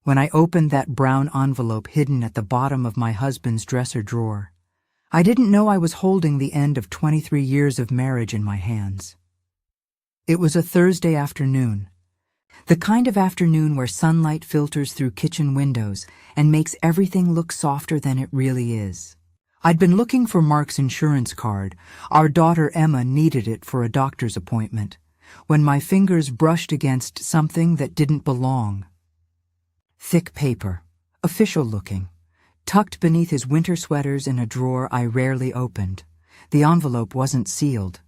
when I opened that brown envelope hidden at the bottom of my husband's dresser drawer. I didn't know I was holding the end of 23 years of marriage in my hands. It was a Thursday afternoon. The kind of afternoon where sunlight filters through kitchen windows and makes everything look softer than it really is. I'd been looking for Mark's insurance card. Our daughter Emma needed it for a doctor's appointment, when my fingers brushed against something that didn't belong. Thick paper, official-looking, tucked beneath his winter sweaters in a drawer I rarely opened. The envelope wasn't sealed.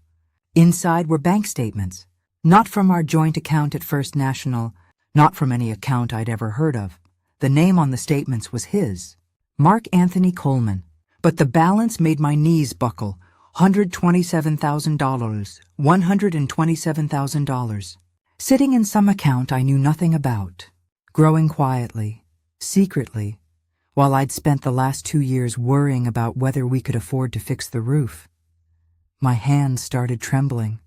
Inside were bank statements, not from our joint account at First National, not from any account I'd ever heard of. The name on the statements was his, Mark Anthony Coleman, but the balance made my knees buckle. $127,000, $127,000, sitting in some account I knew nothing about, growing quietly, secretly, while I'd spent the last 2 years worrying about whether we could afford to fix the roof. My hands started trembling.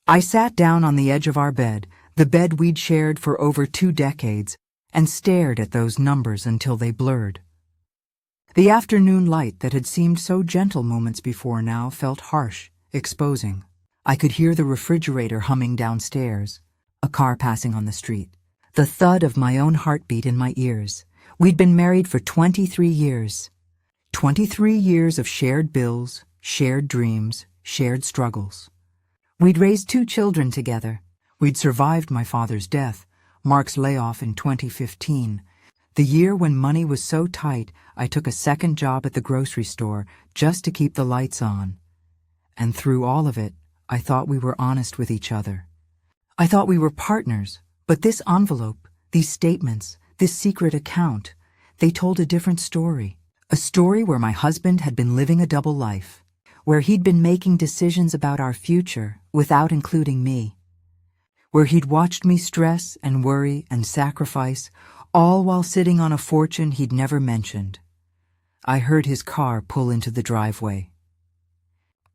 I sat down on the edge of our bed, the bed we'd shared for over 2 decades, and stared at those numbers until they blurred. The afternoon light that had seemed so gentle moments before now felt harsh, exposing. I could hear the refrigerator humming downstairs, a car passing on the street, the thud of my own heartbeat in my ears. We'd been married for 23 years. 23 years of shared bills, shared dreams, shared struggles. We'd raised 2 children together. We'd survived my father's death, Mark's layoff in 2015, the year when money was so tight I took a second job at the grocery store just to keep the lights on. And through all of it, I thought we were honest with each other. I thought we were partners, but this envelope, these statements, this secret account, they told a different story. A story where my husband had been living a double life, where he'd been making decisions about our future without including me, where he'd watched me stress and worry and sacrifice, all while sitting on a fortune he'd never mentioned. I heard his car pull into the driveway.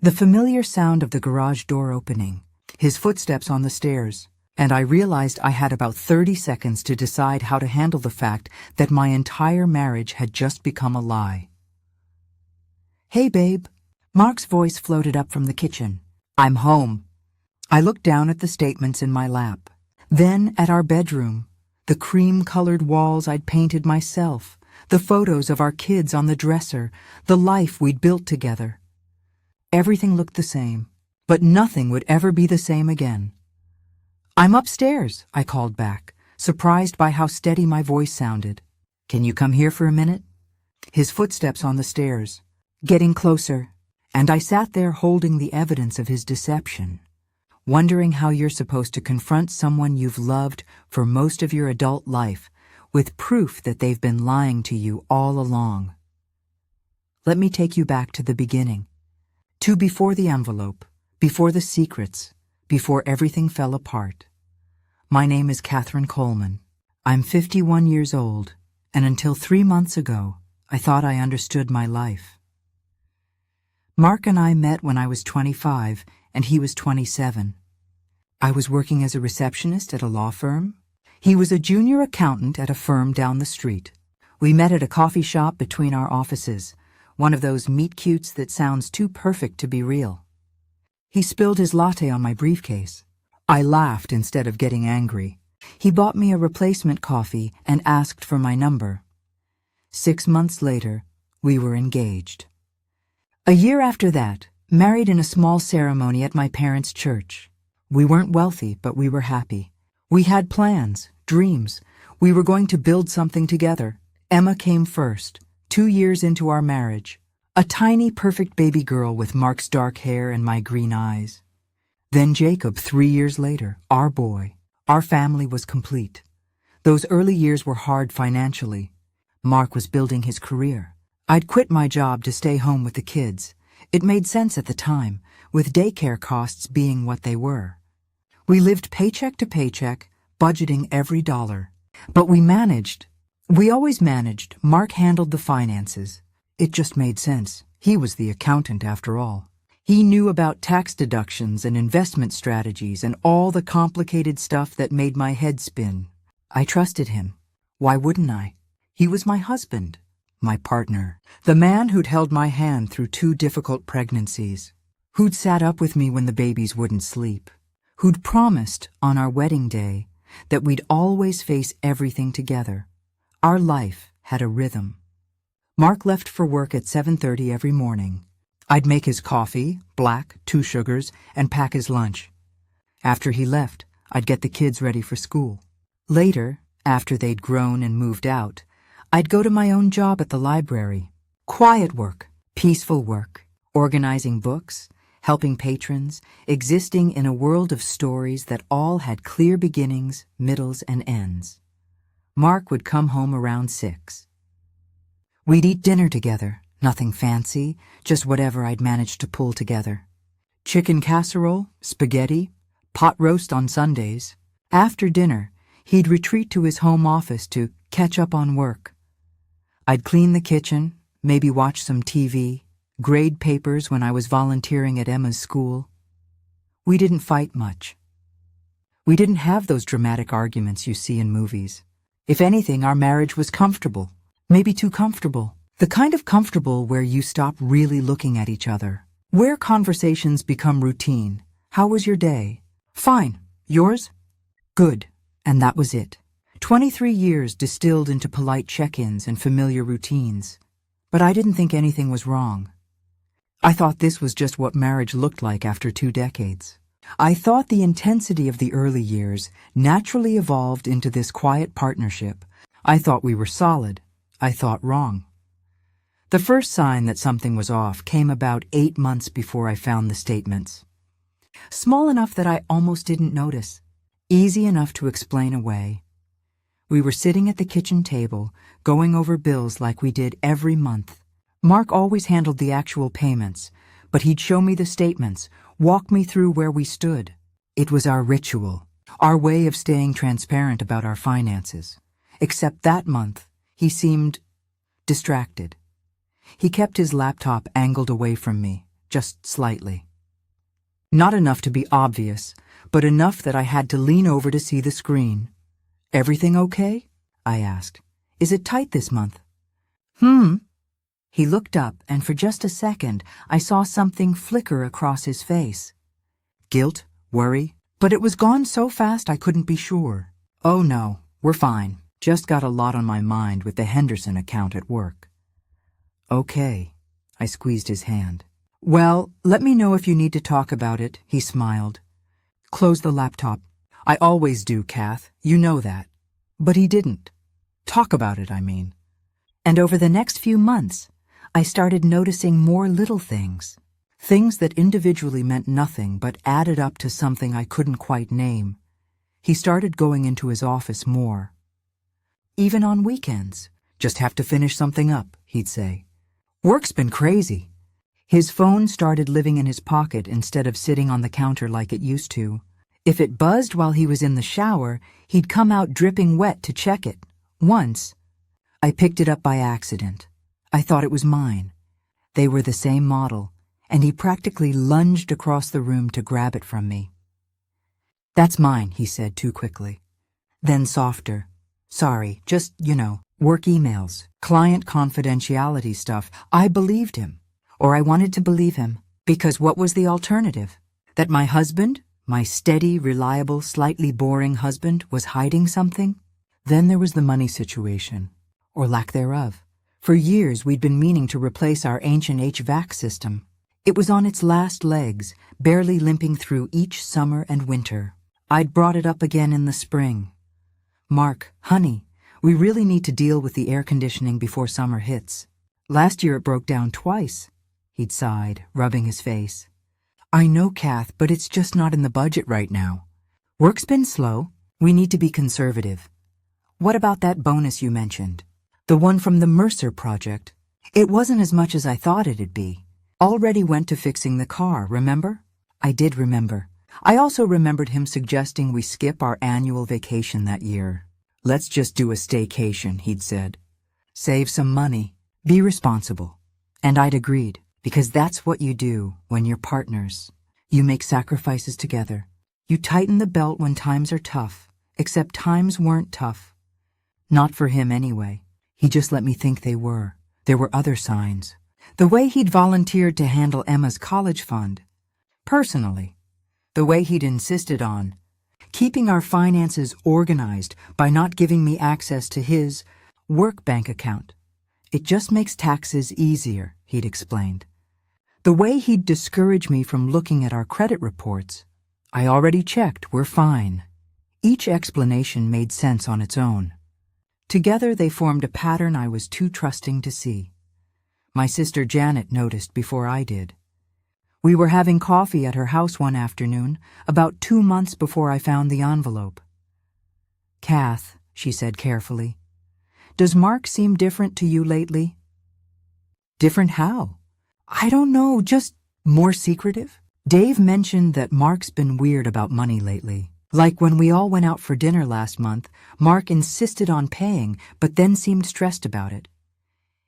The familiar sound of the garage door opening, his footsteps on the stairs, and I realized I had about 30 seconds to decide how to handle the fact that my entire marriage had just become a lie. "Hey, babe." Mark's voice floated up from the kitchen. "I'm home." I looked down at the statements in my lap, then at our bedroom, the cream-colored walls I'd painted myself, the photos of our kids on the dresser, the life we'd built together. Everything looked the same, but nothing would ever be the same again. "I'm upstairs," I called back, surprised by how steady my voice sounded. "Can you come here for a minute?" His footsteps on the stairs, getting closer, and I sat there holding the evidence of his deception, wondering how you're supposed to confront someone you've loved for most of your adult life with proof that they've been lying to you all along. Let me take you back to the beginning, to before the envelope, before the secrets, before everything fell apart. My name is Catherine Coleman. I'm 51 years old, and until 3 months ago, I thought I understood my life. Mark and I met when I was 25 and he was 27. I was working as a receptionist at a law firm. He was a junior accountant at a firm down the street. We met at a coffee shop between our offices, one of those meet-cutes that sounds too perfect to be real. He spilled his latte on my briefcase. I laughed instead of getting angry. He bought me a replacement coffee and asked for my number. 6 months later, we were engaged. A year after that, married in a small ceremony at my parents' church. We weren't wealthy, but we were happy. We had plans, dreams. We were going to build something together. Emma came first, 2 years into our marriage. A tiny, perfect baby girl with Mark's dark hair and my green eyes. Then Jacob 3 years later, our boy. Our family was complete. Those early years were hard financially. Mark was building his career. I'd quit my job to stay home with the kids. It made sense at the time, with daycare costs being what they were. We lived paycheck to paycheck, budgeting every dollar. But we managed. We always managed. Mark handled the finances. It just made sense. He was the accountant after all. He knew about tax deductions and investment strategies and all the complicated stuff that made my head spin. I trusted him. Why wouldn't I? He was my husband, my partner, the man who'd held my hand through 2 difficult pregnancies, who'd sat up with me when the babies wouldn't sleep, who'd promised on our wedding day that we'd always face everything together. Our life had a rhythm. Mark left for work at 7:30 every morning. I'd make his coffee, black, 2 sugars, and pack his lunch. After he left, I'd get the kids ready for school. Later, after they'd grown and moved out, I'd go to my own job at the library. Quiet work, peaceful work, organizing books, helping patrons, existing in a world of stories that all had clear beginnings, middles, and ends. Mark would come home around 6. We'd eat dinner together, nothing fancy, just whatever I'd managed to pull together. Chicken casserole, spaghetti, pot roast on Sundays. After dinner, he'd retreat to his home office to catch up on work. I'd clean the kitchen, maybe watch some TV, grade papers when I was volunteering at Emma's school. We didn't fight much. We didn't have those dramatic arguments you see in movies. If anything, our marriage was comfortable, maybe too comfortable. The kind of comfortable where you stop really looking at each other, where conversations become routine. How was your day? Fine. Yours? Good. And that was it. 23 years distilled into polite check-ins and familiar routines. But I didn't think anything was wrong. I thought this was just what marriage looked like after 2 decades. I thought the intensity of the early years naturally evolved into this quiet partnership. I thought we were solid. I thought wrong. The first sign that something was off came about 8 months before I found the statements. Small enough that I almost didn't notice. Easy enough to explain away. We were sitting at the kitchen table, going over bills like we did every month. Mark always handled the actual payments, but he'd show me the statements, walk me through where we stood. It was our ritual, our way of staying transparent about our finances. Except that month, he seemed distracted. He kept his laptop angled away from me, just slightly. Not enough to be obvious, but enough that I had to lean over to see the screen. Everything okay? I asked. Is it tight this month? He looked up, and for just a second, I saw something flicker across his face. Guilt? Worry? But it was gone so fast I couldn't be sure. Oh no, we're fine. Just got a lot on my mind with the Henderson account at work. Okay. I squeezed his hand. Well, let me know if you need to talk about it, he smiled. Close the laptop. I always do, Kath. You know that. But he didn't. Talk about it, I mean. And over the next few months, I started noticing more little things. Things that individually meant nothing but added up to something I couldn't quite name. He started going into his office more. Even on weekends. Just have to finish something up, he'd say. Work's been crazy. His phone started living in his pocket instead of sitting on the counter like it used to. If it buzzed while he was in the shower, he'd come out dripping wet to check it. Once, I picked it up by accident. I thought it was mine. They were the same model, and he practically lunged across the room to grab it from me. That's mine, he said too quickly. Then softer. Sorry, just, work emails, client confidentiality stuff. I believed him. Or I wanted to believe him, because what was the alternative? That my husband, my steady, reliable, slightly boring husband, was hiding something? Then there was the money situation, or lack thereof. For years we'd been meaning to replace our ancient HVAC system. It was on its last legs, barely limping through each summer and winter. I'd brought it up again in the spring. Mark, honey, we really need to deal with the air conditioning before summer hits. Last year it broke down twice. He'd sighed, rubbing his face. I know, Kath, but it's just not in the budget right now. Work's been slow. We need to be conservative. What about that bonus you mentioned? The one from the Mercer project? It wasn't as much as I thought it'd be. Already went to fixing the car, remember? I did remember. I also remembered him suggesting we skip our annual vacation that year. Let's just do a staycation, he'd said. Save some money. Be responsible. And I'd agreed. Because that's what you do when you're partners. You make sacrifices together. You tighten the belt when times are tough, except times weren't tough. Not for him anyway. He just let me think they were. There were other signs. The way he'd volunteered to handle Emma's college fund. Personally. The way he'd insisted on keeping our finances organized by not giving me access to his work bank account. It just makes taxes easier, he'd explained. The way he'd discourage me from looking at our credit reports. I already checked, we're fine. Each explanation made sense on its own. Together they formed a pattern I was too trusting to see. My sister Janet noticed before I did. We were having coffee at her house one afternoon, about 2 months before I found the envelope. "Kath," she said carefully, "does Mark seem different to you lately?" "Different how?" "I don't know, just more secretive." Dave mentioned that Mark's been weird about money lately. Like when we all went out for dinner last month, Mark insisted on paying, but then seemed stressed about it.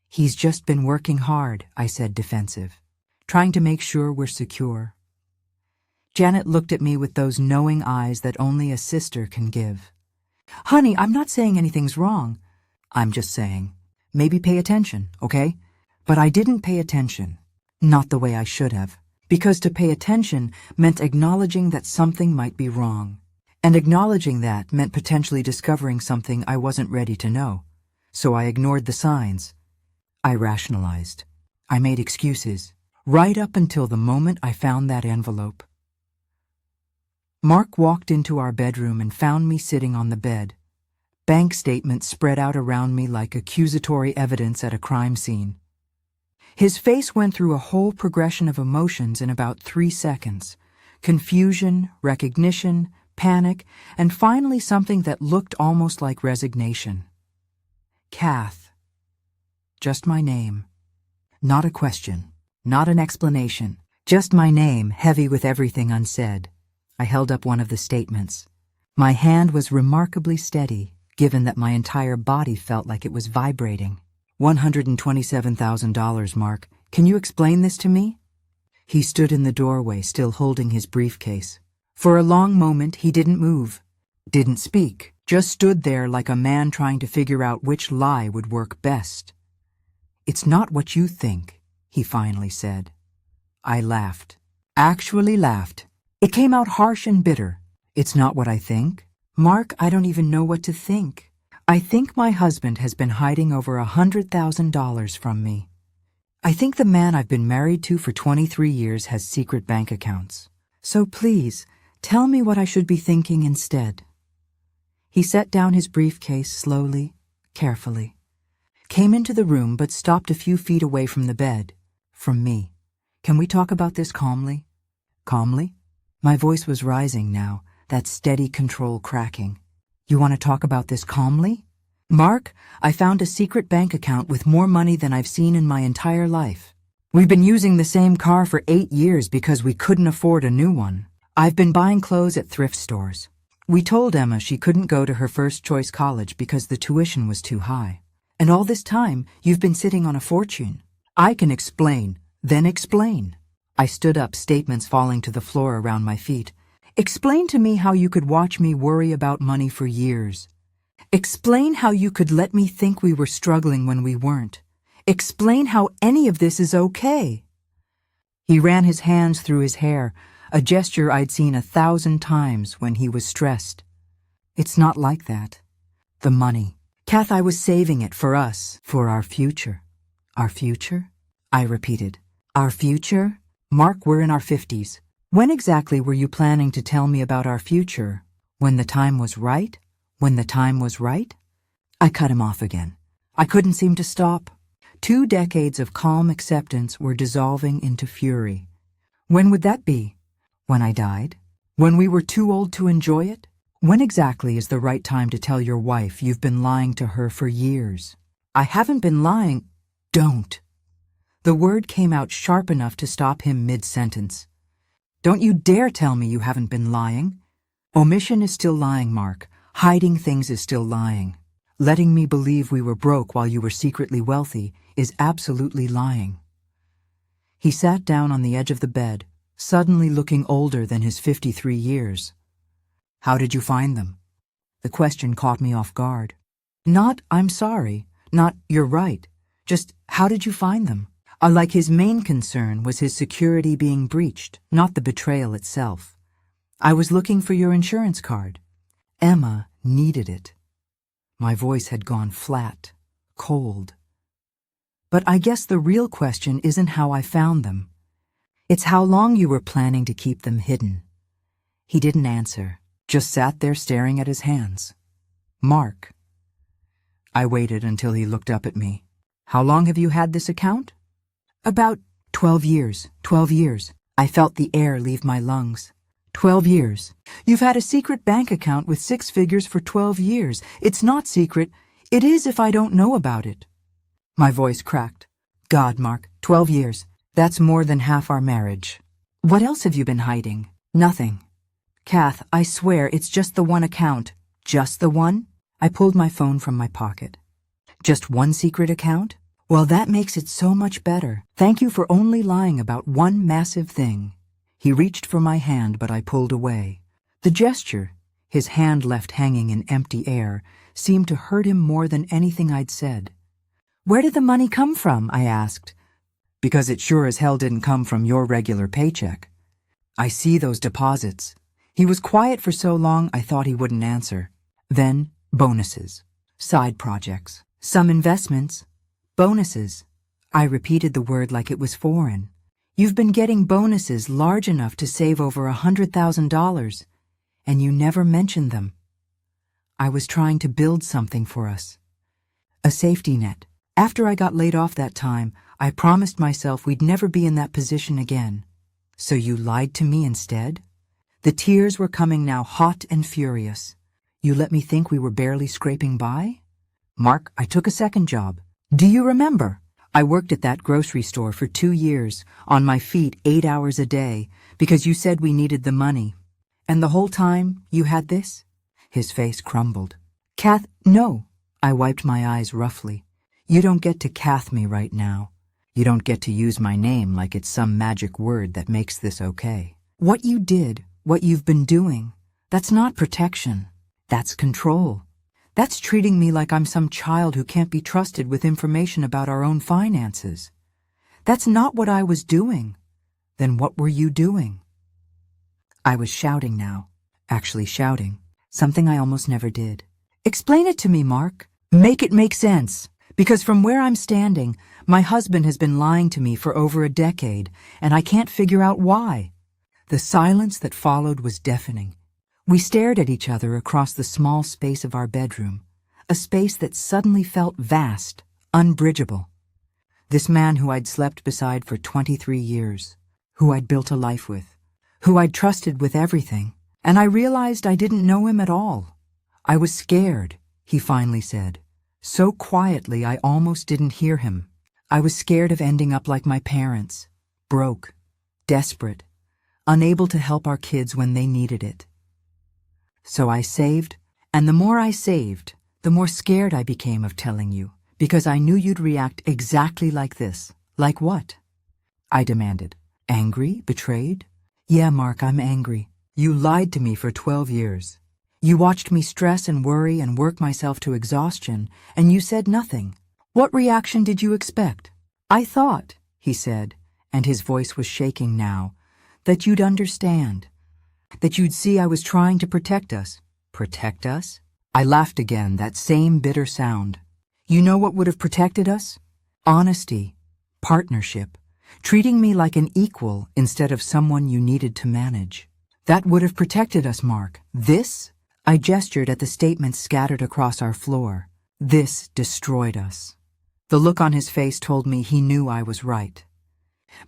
"He's just been working hard," I said, defensive, "trying to make sure we're secure." Janet looked at me with those knowing eyes that only a sister can give. "Honey, I'm not saying anything's wrong. I'm just saying, maybe pay attention, okay?" But I didn't pay attention. Not the way I should have. Because to pay attention meant acknowledging that something might be wrong. And acknowledging that meant potentially discovering something I wasn't ready to know. So I ignored the signs. I rationalized. I made excuses. Right up until the moment I found that envelope. Mark walked into our bedroom and found me sitting on the bed. Bank statements spread out around me like accusatory evidence at a crime scene. His face went through a whole progression of emotions in about 3 seconds. Confusion, recognition, panic, and finally something that looked almost like resignation. "Kath." Just my name. Not a question. Not an explanation. Just my name, heavy with everything unsaid. I held up one of the statements. My hand was remarkably steady, given that my entire body felt like it was vibrating. $127,000, Mark. Can you explain this to me? He stood in the doorway, still holding his briefcase. For a long moment, he didn't move, didn't speak, just stood there like a man trying to figure out which lie would work best. "It's not what you think," he finally said. I laughed. Actually laughed. It came out harsh and bitter. "It's not what I think? Mark, I don't even know what to think. I think my husband has been hiding over $100,000 from me. I think the man I've been married to for 23 years has secret bank accounts. So please, tell me what I should be thinking instead." He set down his briefcase slowly, carefully. Came into the room but stopped a few feet away from the bed, from me. "Can we talk about this calmly?" "Calmly?" My voice was rising now, that steady control cracking. "You want to talk about this calmly? Mark, I found a secret bank account with more money than I've seen in my entire life. We've been using the same car for 8 years because we couldn't afford a new one. I've been buying clothes at thrift stores. We told Emma she couldn't go to her first-choice college because the tuition was too high. And all this time, you've been sitting on a fortune. I can explain, then explain." I stood up, statements falling to the floor around my feet. "Explain to me how you could watch me worry about money for years. Explain how you could let me think we were struggling when we weren't. Explain how any of this is okay." He ran his hands through his hair, a gesture I'd seen 1,000 times when he was stressed. "It's not like that. The money. Kath, I was saving it for us, for our future." "Our future?" I repeated. "Our future? Mark, we're in our 50s. When exactly were you planning to tell me about our future? When the time was right? When the time was right?" I cut him off again. I couldn't seem to stop. 2 decades of calm acceptance were dissolving into fury. When would that be? When I died? When we were too old to enjoy it? When exactly is the right time to tell your wife you've been lying to her for years? "I haven't been lying." "Don't." The word came out sharp enough to stop him mid-sentence. "Don't you dare tell me you haven't been lying. Omission is still lying, Mark. Hiding things is still lying. Letting me believe we were broke while you were secretly wealthy is absolutely lying." He sat down on the edge of the bed, suddenly looking older than his 53 years. "How did you find them?" The question caught me off guard. Not, I'm sorry. Not, you're right. Just, how did you find them? Like his main concern was his security being breached, not the betrayal itself. I was looking for your insurance card. Emma needed it. My voice had gone flat, cold. But I guess the real question isn't how I found them. It's how long you were planning to keep them hidden. He didn't answer, just sat there staring at his hands. Mark. I waited until he looked up at me. How long have you had this account? About 12 years. 12 years. I felt the air leave my lungs. 12 years. You've had a secret bank account with 6 figures for 12 years. It's not secret. It is if I don't know about it. My voice cracked. God, Mark, 12 years. That's more than half our marriage. What else have you been hiding? Nothing. Kath, I swear it's just the one account. Just the one? I pulled my phone from my pocket. Just one secret account? Well, that makes it so much better. Thank you for only lying about one massive thing. He reached for my hand, but I pulled away. The gesture, his hand left hanging in empty air, seemed to hurt him more than anything I'd said. Where did the money come from? I asked. Because it sure as hell didn't come from your regular paycheck. I see those deposits. He was quiet for so long I thought he wouldn't answer. Then, bonuses, side projects, some investments, bonuses. I repeated the word like it was foreign. You've been getting bonuses large enough to save over $100,000, and you never mentioned them. I was trying to build something for us. A safety net. After I got laid off that time, I promised myself we'd never be in that position again. So you lied to me instead? The tears were coming now hot and furious. You let me think we were barely scraping by? Mark, I took a second job. Do you remember? I worked at that grocery store for 2 years, on my feet 8 hours a day, because you said we needed the money. And the whole time, you had this? His face crumbled. Kath, no. I wiped my eyes roughly. You don't get to Kath me right now. You don't get to use my name like it's some magic word that makes this okay. What you did, what you've been doing, that's not protection. That's control. That's treating me like I'm some child who can't be trusted with information about our own finances. That's not what I was doing. Then what were you doing? I was shouting now. Actually shouting. Something I almost never did. Explain it to me, Mark. Make it make sense. Because from where I'm standing, my husband has been lying to me for over a decade, and I can't figure out why. The silence that followed was deafening. We stared at each other across the small space of our bedroom, a space that suddenly felt vast, unbridgeable. This man who I'd slept beside for 23 years, who I'd built a life with, who I'd trusted with everything, and I realized I didn't know him at all. I was scared, he finally said. So quietly I almost didn't hear him. I was scared of ending up like my parents, broke, desperate, unable to help our kids when they needed it. So I saved, and the more I saved, the more scared I became of telling you, because I knew you'd react exactly like this. Like what? I demanded. Angry? Betrayed? Yeah, Mark, I'm angry. You lied to me for 12 years. You watched me stress and worry and work myself to exhaustion, and you said nothing. What reaction did you expect? I thought, he said, and his voice was shaking now, that you'd understand. That you'd see I was trying to protect us. Protect us? I laughed again, that same bitter sound. You know what would have protected us? Honesty, partnership, treating me like an equal instead of someone you needed to manage. That would have protected us, Mark. This? I gestured at the statements scattered across our floor. This destroyed us. The look on his face told me he knew I was right.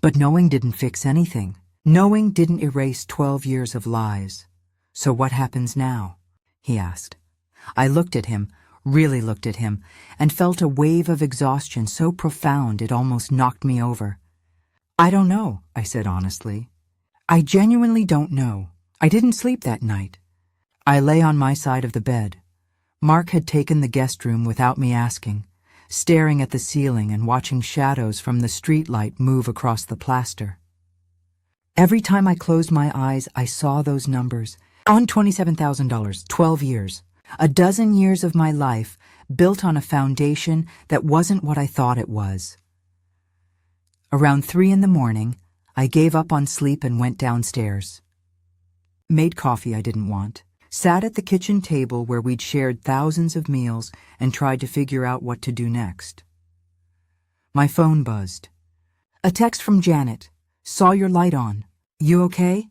But knowing didn't fix anything. Knowing didn't erase 12 years of lies. So what happens now? He asked. I looked at him, really looked at him, and felt a wave of exhaustion so profound it almost knocked me over. I don't know, I said honestly. I genuinely don't know. I didn't sleep that night. I lay on my side of the bed. Mark had taken the guest room without me asking, staring at the ceiling and watching shadows from the streetlight move across the plaster. Every time I closed my eyes, I saw those numbers. On $27,000, 12 years. A dozen years of my life built on a foundation that wasn't what I thought it was. Around 3 in the morning, I gave up on sleep and went downstairs. Made coffee I didn't want, sat at the kitchen table where we'd shared thousands of meals and tried to figure out what to do next. My phone buzzed. A text from Janet. Saw your light on. You okay?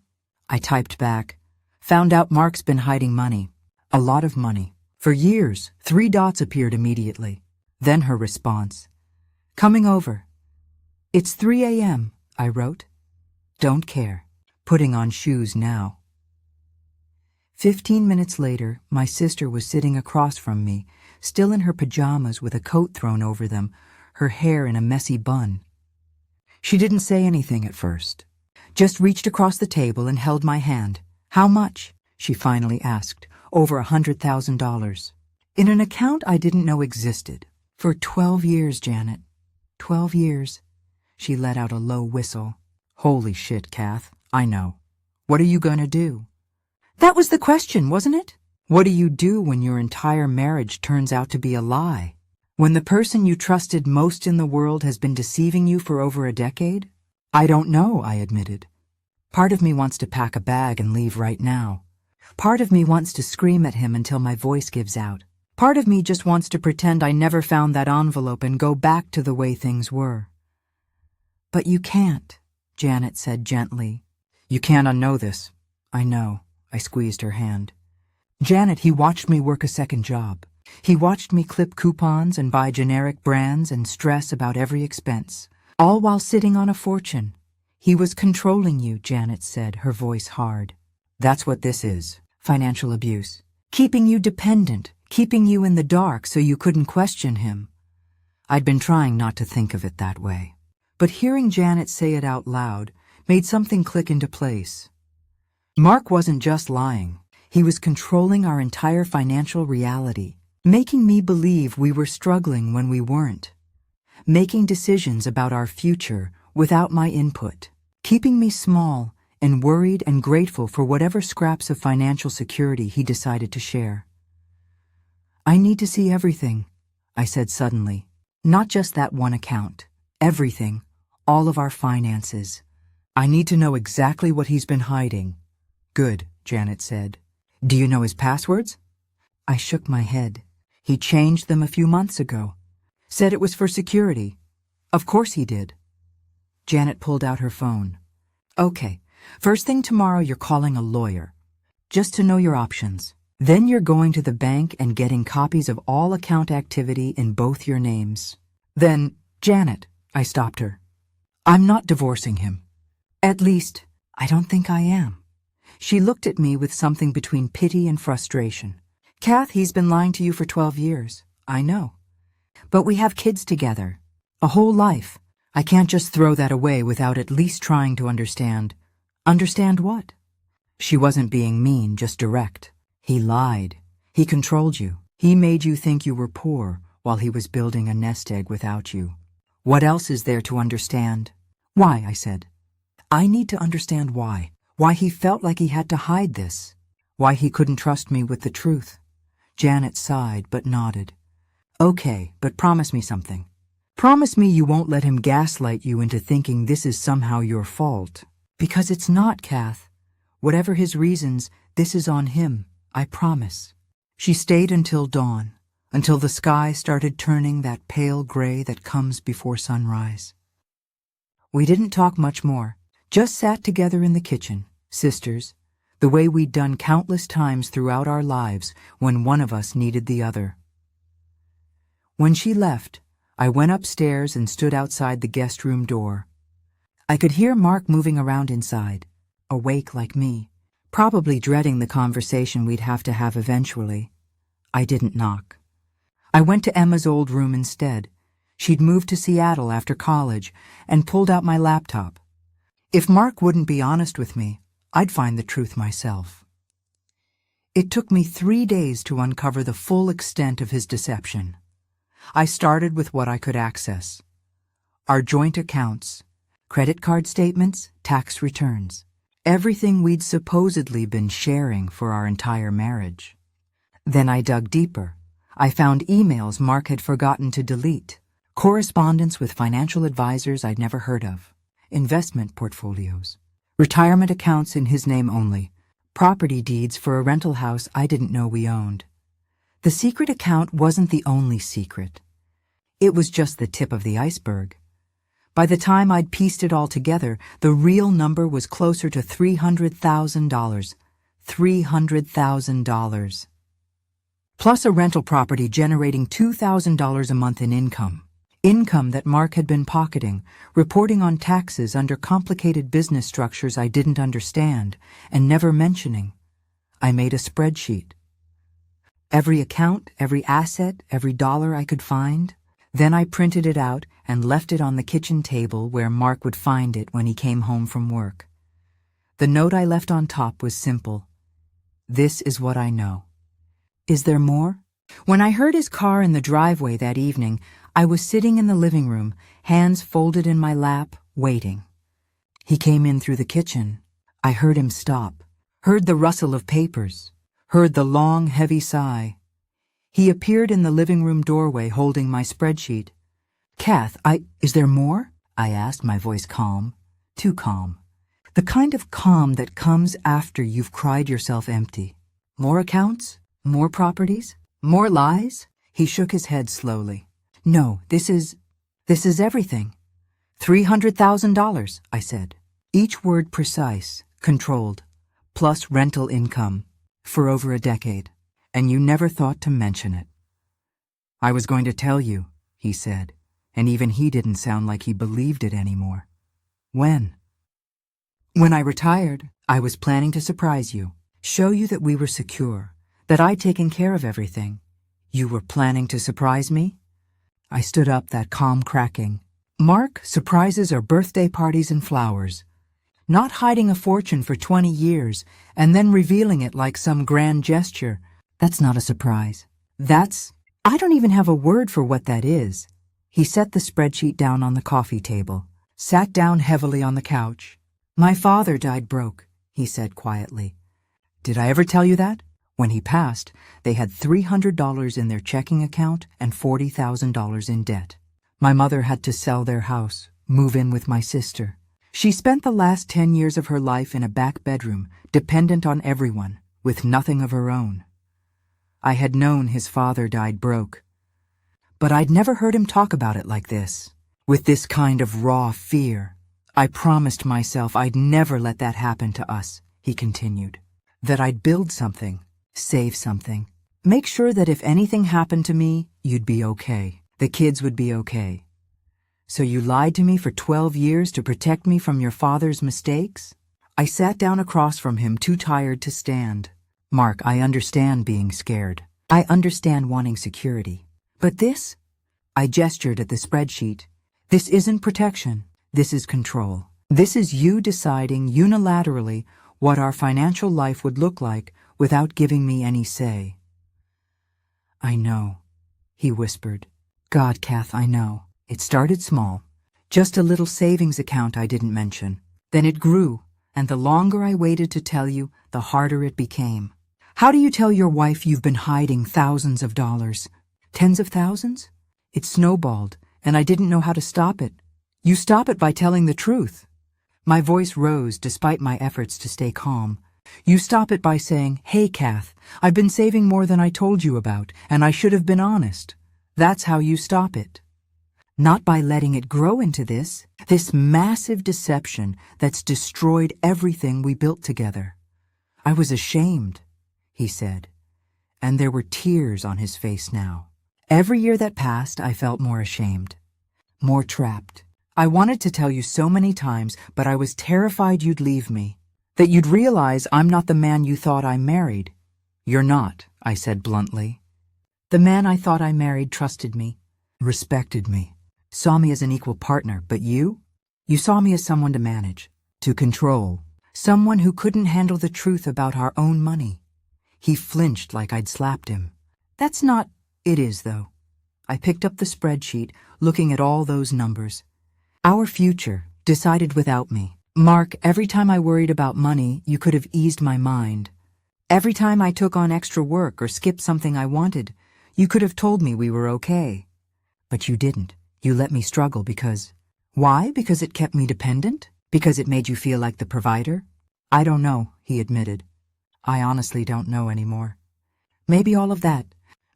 I typed back. Found out Mark's been hiding money. A lot of money. For years. 3 dots appeared immediately. Then her response. Coming over. It's 3 a.m., I wrote. Don't care. Putting on shoes now. 15 minutes later, my sister was sitting across from me, still in her pajamas with a coat thrown over them, her hair in a messy bun. She didn't say anything at first, just reached across the table and held my hand. How much? She finally asked. Over $100,000. In an account I didn't know existed. For 12 years, Janet. 12 years. She let out a low whistle. Holy shit, Kath. I know. What are you going to do? That was the question, wasn't it? What do you do when your entire marriage turns out to be a lie? When the person you trusted most in the world has been deceiving you for over a decade? I don't know, I admitted. Part of me wants to pack a bag and leave right now. Part of me wants to scream at him until my voice gives out. Part of me just wants to pretend I never found that envelope and go back to the way things were. But you can't, Janet said gently. You can't unknow this. I know. I squeezed her hand. Janet, he watched me work a second job. He watched me clip coupons and buy generic brands and stress about every expense, all while sitting on a fortune. He was controlling you, Janet said, her voice hard. That's what this is, financial abuse. Keeping you dependent, keeping you in the dark so you couldn't question him. I'd been trying not to think of it that way. But hearing Janet say it out loud made something click into place. Mark wasn't just lying. He was controlling our entire financial reality, making me believe we were struggling when we weren't, making decisions about our future without my input, keeping me small and worried and grateful for whatever scraps of financial security he decided to share. I need to see everything, I said suddenly. Not just that one account. Everything. All of our finances. I need to know exactly what he's been hiding. Good, Janet said. Do you know his passwords? I shook my head. He changed them a few months ago. Said it was for security. Of course he did. Janet pulled out her phone. Okay, first thing tomorrow you're calling a lawyer. Just to know your options. Then you're going to the bank and getting copies of all account activity in both your names. Then, Janet, I stopped her. I'm not divorcing him. At least, I don't think I am. She looked at me with something between pity and frustration. Kath, he's been lying to you for 12 years. I know. But we have kids together. A whole life. I can't just throw that away without at least trying to understand. Understand what? She wasn't being mean, just direct. He lied. He controlled you. He made you think you were poor while he was building a nest egg without you. What else is there to understand? Why, I said. I need to understand why. Why he felt like he had to hide this. Why he couldn't trust me with the truth. Janet sighed but nodded. Okay, but promise me something. Promise me you won't let him gaslight you into thinking this is somehow your fault. Because it's not, Kath. Whatever his reasons, this is on him. I promise. She stayed until dawn, until the sky started turning that pale gray that comes before sunrise. We didn't talk much more, just sat together in the kitchen, sisters, the way we'd done countless times throughout our lives when one of us needed the other. When she left, I went upstairs and stood outside the guest room door. I could hear Mark moving around inside, awake like me, probably dreading the conversation we'd have to have eventually. I didn't knock. I went to Emma's old room instead. She'd moved to Seattle after college and pulled out my laptop. If Mark wouldn't be honest with me, I'd find the truth myself. It took me 3 days to uncover the full extent of his deception. I started with what I could access. Our joint accounts, credit card statements, tax returns, everything we'd supposedly been sharing for our entire marriage. Then I dug deeper. I found emails Mark had forgotten to delete, correspondence with financial advisors I'd never heard of, investment portfolios, retirement accounts in his name only, property deeds for a rental house I didn't know we owned. The secret account wasn't the only secret. It was just the tip of the iceberg. By the time I'd pieced it all together, the real number was closer to $300,000. $300,000. Plus a rental property generating $2,000 a month in income. Income that Mark had been pocketing, reporting on taxes under complicated business structures I didn't understand, and never mentioning. I made a spreadsheet. Every account, every asset, every dollar I could find. Then I printed it out and left it on the kitchen table where Mark would find it when he came home from work. The note I left on top was simple. This is what I know. Is there more? When I heard his car in the driveway that evening, I was sitting in the living room, hands folded in my lap, waiting. He came in through the kitchen. I heard him stop, heard the rustle of papers, heard the long, heavy sigh. He appeared in the living room doorway holding my spreadsheet. Kath, is there more? I asked, my voice calm. Too calm. The kind of calm that comes after you've cried yourself empty. More accounts? More properties? More lies? He shook his head slowly. No, this is everything. $300,000, I said. Each word precise, controlled, plus rental income, for over a decade. And you never thought to mention it. I was going to tell you, he said, and even he didn't sound like he believed it anymore. When? When I retired, I was planning to surprise you, show you that we were secure, that I'd taken care of everything. You were planning to surprise me? I stood up, that calm cracking. Mark, surprises are birthday parties and flowers. Not hiding a fortune for 20 years and then revealing it like some grand gesture. That's not a surprise. I don't even have a word for what that is. He set the spreadsheet down on the coffee table, sat down heavily on the couch. My father died broke, he said quietly. Did I ever tell you that? When he passed, they had $300 in their checking account and $40,000 in debt. My mother had to sell their house, move in with my sister. She spent the last 10 years of her life in a back bedroom, dependent on everyone, with nothing of her own. I had known his father died broke, but I'd never heard him talk about it like this, with this kind of raw fear. I promised myself I'd never let that happen to us, he continued, that I'd build something, save something, make sure that if anything happened to me, you'd be okay, the kids would be okay. So you lied to me for 12 years to protect me from your father's mistakes? I sat down across from him, too tired to stand. Mark, I understand being scared. I understand wanting security. But this? I gestured at the spreadsheet. This isn't protection. This is control. This is you deciding unilaterally what our financial life would look like without giving me any say. I know, he whispered. God, Kath, I know. It started small. Just a little savings account I didn't mention. Then it grew, and the longer I waited to tell you, the harder it became. How do you tell your wife you've been hiding thousands of dollars? Tens of thousands? It snowballed, and I didn't know how to stop it. You stop it by telling the truth. My voice rose despite my efforts to stay calm. You stop it by saying, hey, Kath, I've been saving more than I told you about, and I should have been honest. That's how you stop it. Not by letting it grow into this massive deception that's destroyed everything we built together. I was ashamed, he said, and there were tears on his face now. Every year that passed, I felt more ashamed, more trapped. I wanted to tell you so many times, but I was terrified you'd leave me, that you'd realize I'm not the man you thought I married. You're not, I said bluntly. The man I thought I married trusted me, respected me, saw me as an equal partner, but you? You saw me as someone to manage, to control, someone who couldn't handle the truth about our own money. He flinched like I'd slapped him. That's not... It is, though. I picked up the spreadsheet, looking at all those numbers. Our future, decided without me. Mark, every time I worried about money, you could have eased my mind. Every time I took on extra work or skipped something I wanted, You could have told me we were okay. But you didn't. You let me struggle because... Why? Because it kept me dependent? Because it made you feel like the provider? I don't know, he admitted. I honestly don't know anymore. Maybe all of that.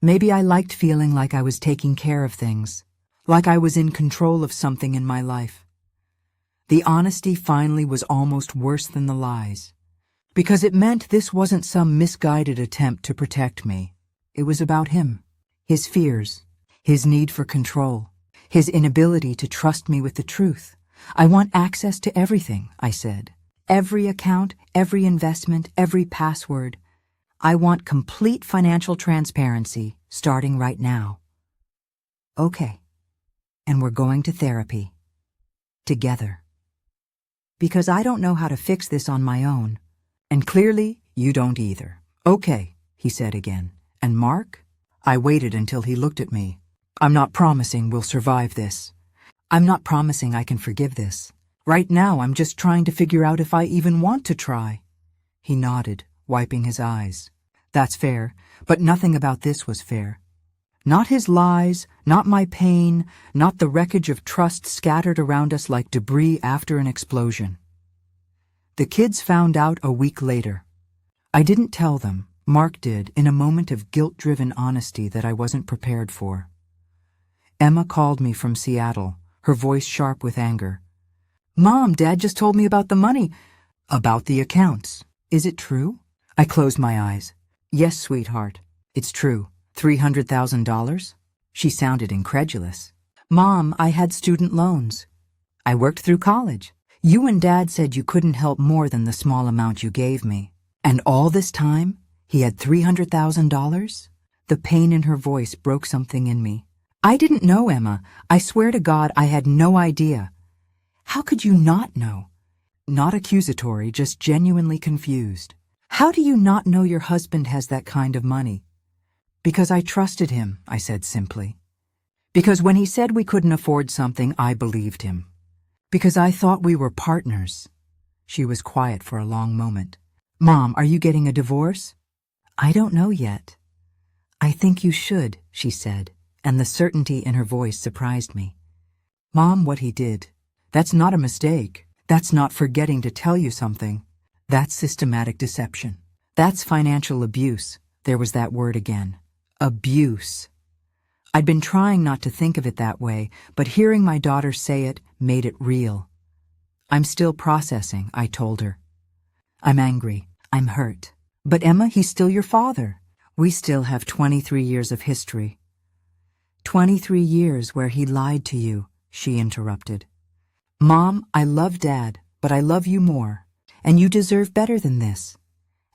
Maybe I liked feeling like I was taking care of things. Like I was in control of something in my life. The honesty finally was almost worse than the lies. Because it meant this wasn't some misguided attempt to protect me. It was about him. His fears. His need for control. His inability to trust me with the truth. I want access to everything, I said. Every account, every investment, every password. I want complete financial transparency, starting right now. Okay. And we're going to therapy. Together. Because I don't know how to fix this on my own. And clearly, you don't either. Okay, he said again. And Mark? I waited until he looked at me. I'm not promising we'll survive this. I'm not promising I can forgive this. Right now, I'm just trying to figure out if I even want to try. He nodded, wiping his eyes. That's fair, but nothing about this was fair. Not his lies, not my pain, not the wreckage of trust scattered around us like debris after an explosion. The kids found out a week later. I didn't tell them. Mark did, in a moment of guilt-driven honesty that I wasn't prepared for. Emma called me from Seattle, her voice sharp with anger. Mom, Dad just told me about the money. About the accounts. Is it true? I closed my eyes. Yes, sweetheart. It's true. $300,000? She sounded incredulous. Mom, I had student loans. I worked through college. You and Dad said you couldn't help more than the small amount you gave me. And all this time, he had $300,000? The pain in her voice broke something in me. I didn't know, Emma. I swear to God, I had no idea. How could you not know? Not accusatory, just genuinely confused. How do you not know your husband has that kind of money? Because I trusted him, I said simply. Because when he said we couldn't afford something, I believed him. Because I thought we were partners. She was quiet for a long moment. Mom, are you getting a divorce? I don't know yet. I think you should, she said, and the certainty in her voice surprised me. Mom, what he did, that's not a mistake. That's not forgetting to tell you something. That's systematic deception. That's financial abuse. There was that word again. Abuse. I'd been trying not to think of it that way, but hearing my daughter say it made it real. I'm still processing, I told her. I'm angry. I'm hurt. But Emma, he's still your father. We still have 23 years of history. 23 years where he lied to you, she interrupted. Mom, I love Dad, but I love you more. And you deserve better than this.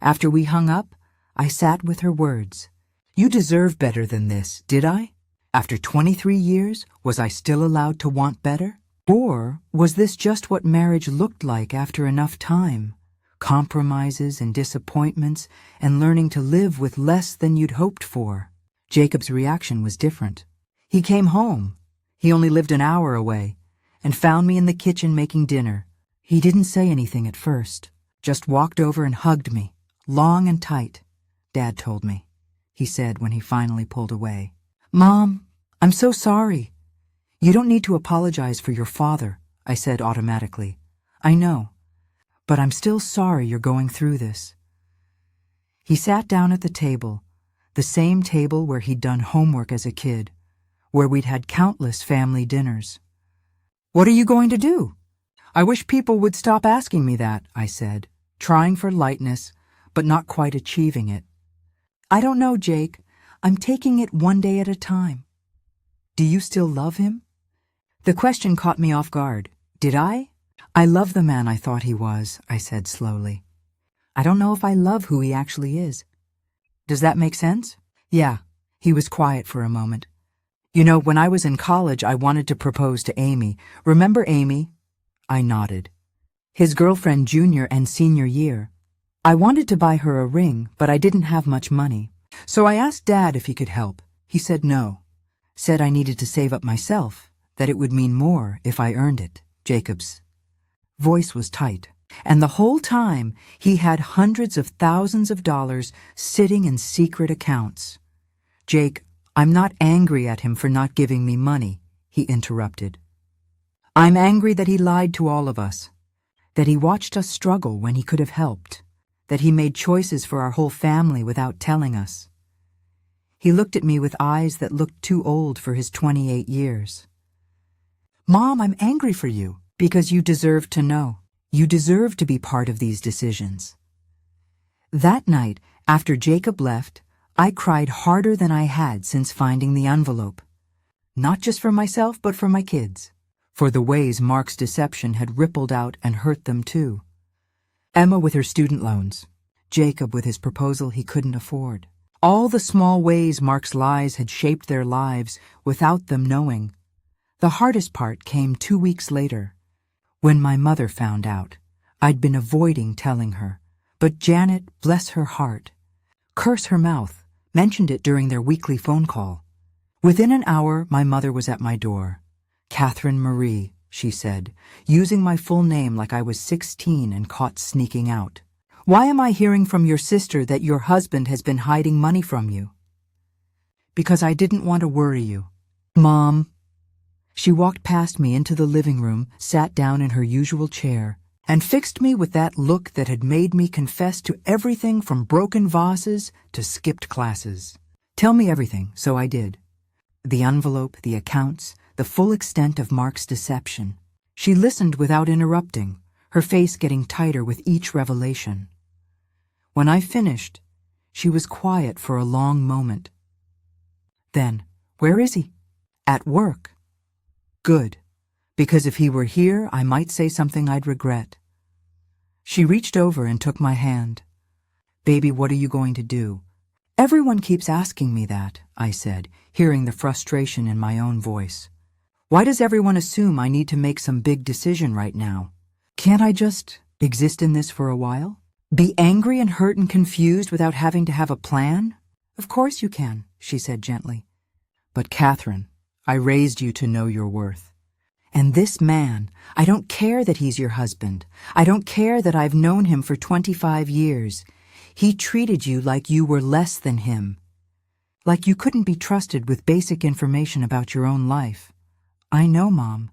After we hung up, I sat with her words. You deserve better than this, did I? After 23 years, was I still allowed to want better? Or was this just what marriage looked like after enough time? Compromises and disappointments and learning to live with less than you'd hoped for. Jacob's reaction was different. He came home. He only lived an hour away and found me in the kitchen making dinner. He didn't say anything at first, just walked over and hugged me, long and tight. Dad told me, he said when he finally pulled away. Mom, I'm so sorry. You don't need to apologize for your father, I said automatically. I know, but I'm still sorry you're going through this. He sat down at the table, the same table where he'd done homework as a kid, where we'd had countless family dinners. What are you going to do? I wish people would stop asking me that, I said, trying for lightness, but not quite achieving it. I don't know, Jake. I'm taking it one day at a time. Do you still love him? The question caught me off guard. Did I? I love the man I thought he was, I said slowly. I don't know if I love who he actually is. Does that make sense? Yeah. He was quiet for a moment. You know, when I was in college, I wanted to propose to Amy. Remember Amy? I nodded. His girlfriend junior and senior year. I wanted to buy her a ring, but I didn't have much money. So I asked Dad if he could help. He said no. Said I needed to save up myself, that it would mean more if I earned it. Jacob's voice was tight. And the whole time, he had hundreds of thousands of dollars sitting in secret accounts. Jake, I'm not angry at him for not giving me money, he interrupted. I'm angry that he lied to all of us, that he watched us struggle when he could have helped, that he made choices for our whole family without telling us. He looked at me with eyes that looked too old for his 28 years. Mom, I'm angry for you because you deserve to know. You deserve to be part of these decisions. That night, after Jacob left, I cried harder than I had since finding the envelope. Not just for myself, but for my kids. For the ways Mark's deception had rippled out and hurt them too. Emma with her student loans. Jacob with his proposal he couldn't afford. All the small ways Mark's lies had shaped their lives without them knowing. The hardest part came 2 weeks later. When my mother found out, I'd been avoiding telling her, but Janet, bless her heart, curse her mouth, mentioned it during their weekly phone call. Within an hour, my mother was at my door. Catherine Marie, she said, using my full name like I was 16 and caught sneaking out. Why am I hearing from your sister that your husband has been hiding money from you? Because I didn't want to worry you. Mom. She walked past me into the living room, sat down in her usual chair, and fixed me with that look that had made me confess to everything from broken vases to skipped classes. Tell me everything, so I did. The envelope, the accounts, the full extent of Mark's deception. She listened without interrupting, her face getting tighter with each revelation. When I finished, she was quiet for a long moment. Then, where is he? At work. Good, because if he were here, I might say something I'd regret. She reached over and took my hand. Baby, what are you going to do? Everyone keeps asking me that, I said, hearing the frustration in my own voice. Why does everyone assume I need to make some big decision right now? Can't I just exist in this for a while? Be angry and hurt and confused without having to have a plan? Of course you can, she said gently. But Catherine, I raised you to know your worth. And this man, I don't care that he's your husband. I don't care that I've known him for 25 years. He treated you like you were less than him. Like you couldn't be trusted with basic information about your own life. I know, Mom.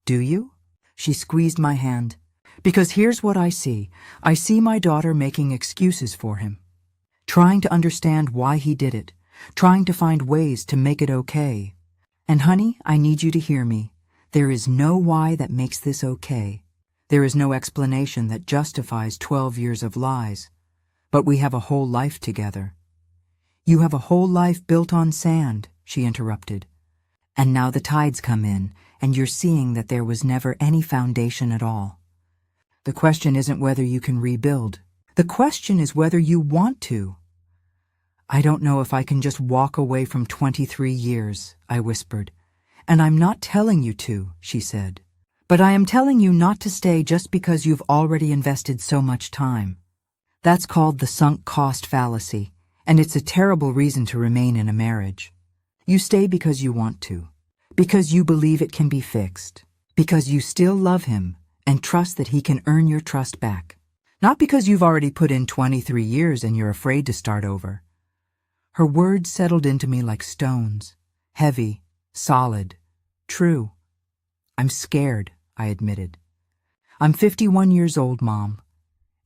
Do you? She squeezed my hand. Because here's what I see. I see my daughter making excuses for him. Trying to understand why he did it. Trying to find ways to make it okay. And honey, I need you to hear me. There is no why that makes this okay. There is no explanation that justifies 12 years of lies. But we have a whole life together. You have a whole life built on sand, she interrupted. And now the tides come in, and you're seeing that there was never any foundation at all. The question isn't whether you can rebuild. The question is whether you want to. I don't know if I can just walk away from 23 years, I whispered. And I'm not telling you to, she said. But I am telling you not to stay just because you've already invested so much time. That's called the sunk cost fallacy, and it's a terrible reason to remain in a marriage. You stay because you want to, because you believe it can be fixed, because you still love him and trust that he can earn your trust back. Not because you've already put in 23 years and you're afraid to start over. Her words settled into me like stones, heavy, solid, true. I'm scared, I admitted. I'm 51 years old, Mom.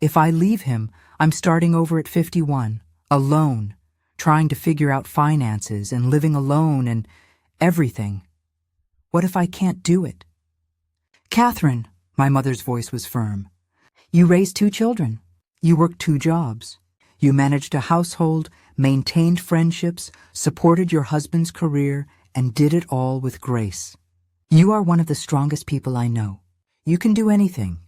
If I leave him, I'm starting over at 51, alone, trying to figure out finances and living alone and everything. What if I can't do it? Catherine, my mother's voice was firm. You raised 2 children. You worked 2 jobs. You managed a household, maintained friendships, supported your husband's career, and did it all with grace. You are one of the strongest people I know. You can do anything.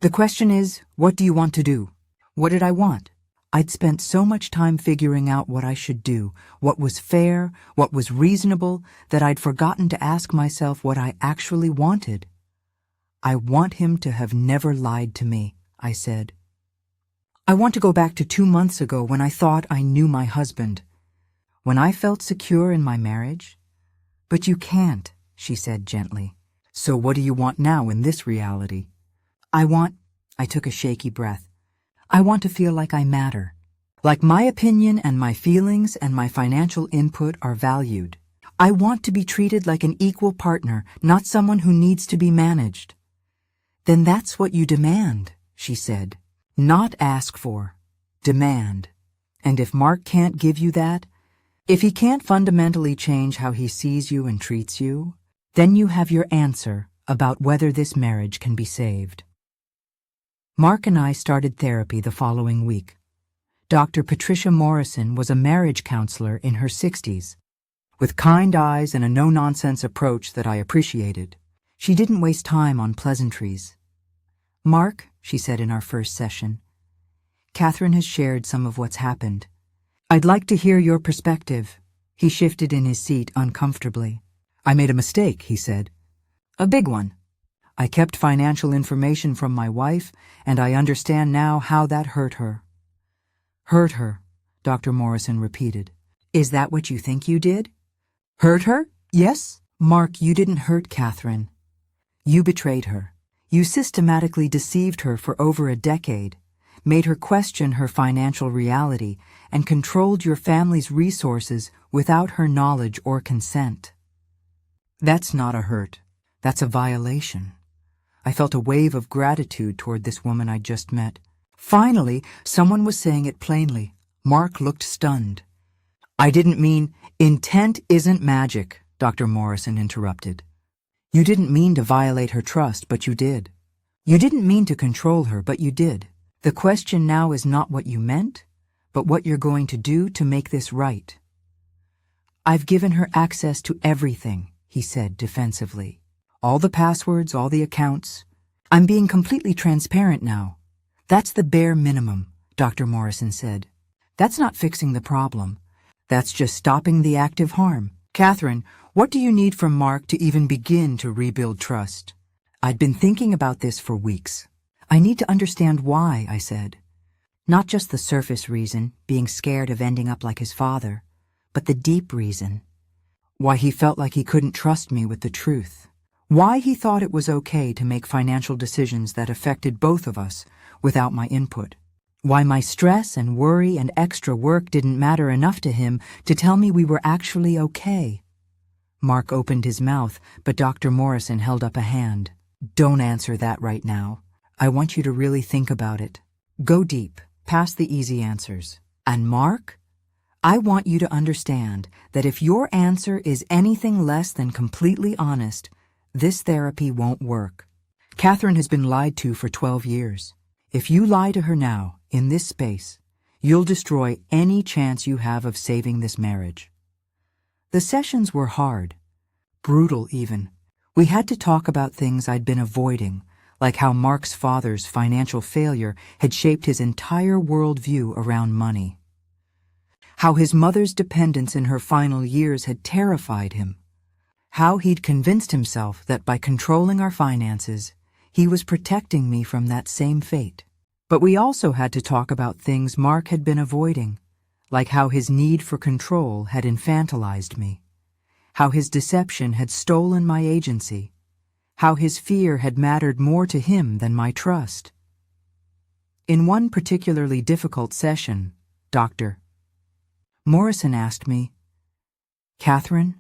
The question is, what do you want to do? What did I want? I'd spent so much time figuring out what I should do, what was fair, what was reasonable, that I'd forgotten to ask myself what I actually wanted. I want him to have never lied to me, I said. I want to go back to 2 months ago when I thought I knew my husband, when I felt secure in my marriage. But you can't, she said gently. So what do you want now in this reality? I took a shaky breath. I want to feel like I matter. Like my opinion and my feelings and my financial input are valued. I want to be treated like an equal partner, not someone who needs to be managed. Then that's what you demand, she said. Not ask for. Demand. And if Mark can't give you that, if he can't fundamentally change how he sees you and treats you, then you have your answer about whether this marriage can be saved. Mark and I started therapy the following week. Dr. Patricia Morrison was a marriage counselor in her 60s. With kind eyes and a no-nonsense approach that I appreciated, she didn't waste time on pleasantries. Mark, she said in our first session, Catherine has shared some of what's happened. I'd like to hear your perspective. He shifted in his seat uncomfortably. I made a mistake, he said. A big one. I kept financial information from my wife, and I understand now how that hurt her. Hurt her, Dr. Morrison repeated. Is that what you think you did? Hurt her? Yes? Mark, you didn't hurt Catherine. You betrayed her. You systematically deceived her for over a decade, made her question her financial reality, and controlled your family's resources without her knowledge or consent. That's not a hurt. That's a violation. I felt a wave of gratitude toward this woman I'd just met. Finally, someone was saying it plainly. Mark looked stunned. I didn't mean, intent isn't magic, Dr. Morrison interrupted. You didn't mean to violate her trust, but you did. You didn't mean to control her, but you did. The question now is not what you meant, but what you're going to do to make this right. I've given her access to everything, he said defensively. All the passwords, all the accounts. I'm being completely transparent now. That's the bare minimum, Dr. Morrison said. That's not fixing the problem. That's just stopping the active harm. Catherine, what do you need from Mark to even begin to rebuild trust? I'd been thinking about this for weeks. I need to understand why, I said. Not just the surface reason, being scared of ending up like his father, but the deep reason. Why he felt like he couldn't trust me with the truth. Why he thought it was okay to make financial decisions that affected both of us without my input. Why my stress and worry and extra work didn't matter enough to him to tell me we were actually okay. Mark opened his mouth, but Dr. Morrison held up a hand. Don't answer that right now. I want you to really think about it. Go deep, past the easy answers. And Mark, I want you to understand that if your answer is anything less than completely honest, this therapy won't work. Catherine has been lied to for 12 years. If you lie to her now, in this space, you'll destroy any chance you have of saving this marriage. The sessions were hard, brutal even. We had to talk about things I'd been avoiding, like how Mark's father's financial failure had shaped his entire worldview around money. How his mother's dependence in her final years had terrified him. How he'd convinced himself that by controlling our finances, he was protecting me from that same fate. But we also had to talk about things Mark had been avoiding, like how his need for control had infantilized me, how his deception had stolen my agency, how his fear had mattered more to him than my trust. In one particularly difficult session, Dr. Morrison asked me, Catherine,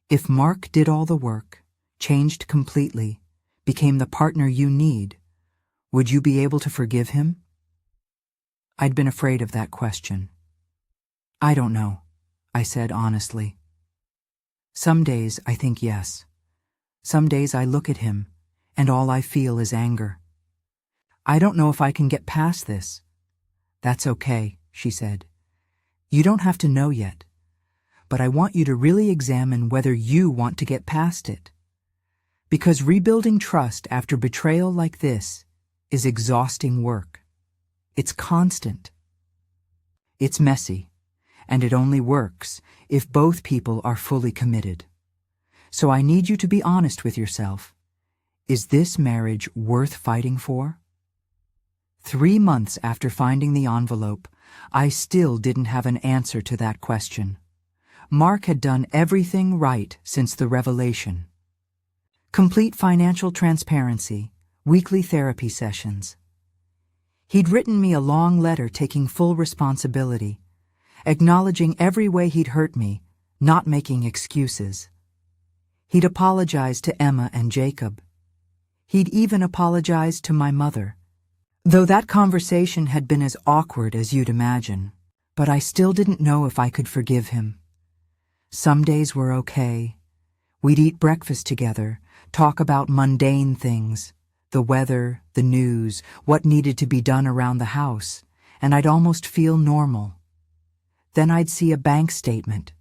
if Mark did all the work, changed completely, became the partner you need, would you be able to forgive him? I'd been afraid of that question. I don't know, I said honestly. Some days I think yes. Some days I look at him, and all I feel is anger. I don't know if I can get past this. That's okay, she said. You don't have to know yet, but I want you to really examine whether you want to get past it. Because rebuilding trust after betrayal like this is exhausting work. It's constant. It's messy, and it only works if both people are fully committed. So I need you to be honest with yourself. Is this marriage worth fighting for? 3 months after finding the envelope, I still didn't have an answer to that question. Mark had done everything right since the revelation. Complete financial transparency, weekly therapy sessions. He'd written me a long letter taking full responsibility, acknowledging every way he'd hurt me, not making excuses. He'd apologized to Emma and Jacob. He'd even apologized to my mother, though that conversation had been as awkward as you'd imagine. But I still didn't know if I could forgive him. Some days were okay. We'd eat breakfast together, talk about mundane things, the weather, the news, what needed to be done around the house, and I'd almost feel normal. Then I'd see a bank statement,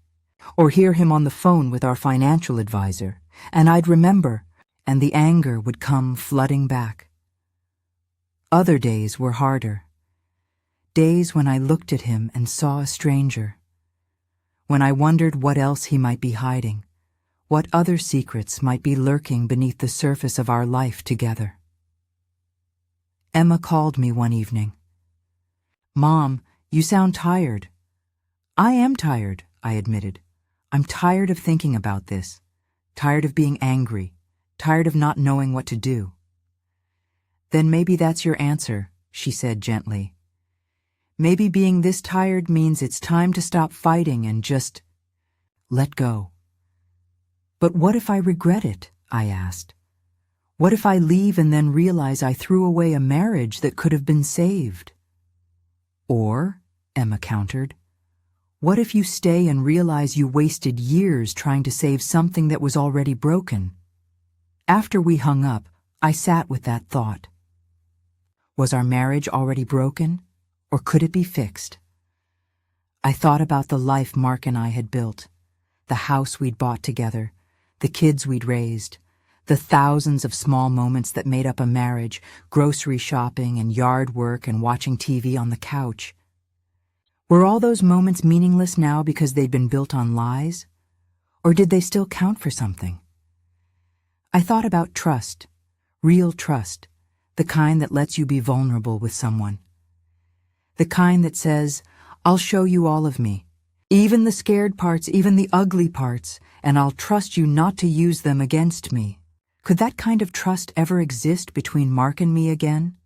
or hear him on the phone with our financial advisor, and I'd remember, and the anger would come flooding back. Other days were harder. Days when I looked at him and saw a stranger. When I wondered what else he might be hiding, what other secrets might be lurking beneath the surface of our life together. Emma called me one evening. "Mom, you sound tired." "I am tired," I admitted. "I'm tired of thinking about this, tired of being angry, tired of not knowing what to do." "Then maybe that's your answer," she said gently. "Maybe being this tired means it's time to stop fighting and just let go." "But what if I regret it?" I asked. "What if I leave and then realize I threw away a marriage that could have been saved?" "Or," Emma countered, "what if you stay and realize you wasted years trying to save something that was already broken?" After we hung up, I sat with that thought. Was our marriage already broken, or could it be fixed? I thought about the life Mark and I had built, the house we'd bought together, the kids we'd raised, the thousands of small moments that made up a marriage, grocery shopping and yard work and watching TV on the couch. Were all those moments meaningless now because they'd been built on lies? Or did they still count for something? I thought about trust, real trust, the kind that lets you be vulnerable with someone. The kind that says, "I'll show you all of me, even the scared parts, even the ugly parts, and I'll trust you not to use them against me." Could that kind of trust ever exist between Mark and me again?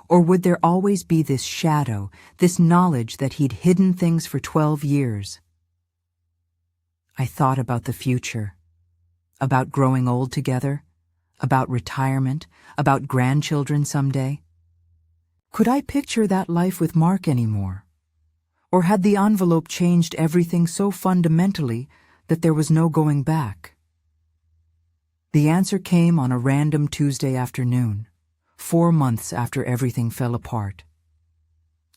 Or would there always be this shadow, this knowledge that he'd hidden things for 12 years? I thought about the future, about growing old together, about retirement, about grandchildren someday. Could I picture that life with Mark anymore? Or had the envelope changed everything so fundamentally that there was no going back? The answer came on a random Tuesday afternoon, 4 months after everything fell apart.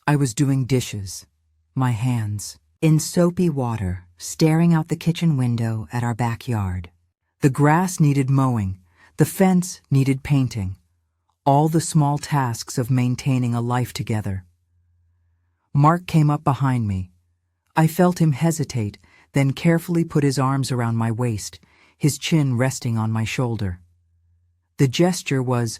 I was doing dishes, my hands in soapy water, staring out the kitchen window at our backyard. The grass needed mowing, the fence needed painting, all the small tasks of maintaining a life together. Mark came up behind me. I felt him hesitate, then carefully put his arms around my waist, his chin resting on my shoulder. The gesture was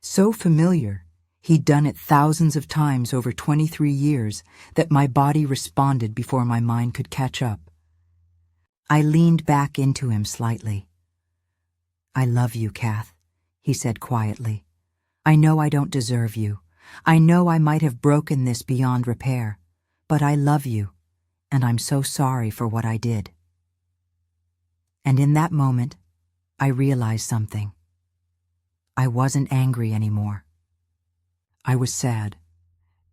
so familiar, he'd done it thousands of times over 23 years, that my body responded before my mind could catch up. I leaned back into him slightly. "I love you, Kath," he said quietly. "I know I don't deserve you. I know I might have broken this beyond repair, but I love you, and I'm so sorry for what I did." And in that moment, I realized something. I wasn't angry anymore. I was sad.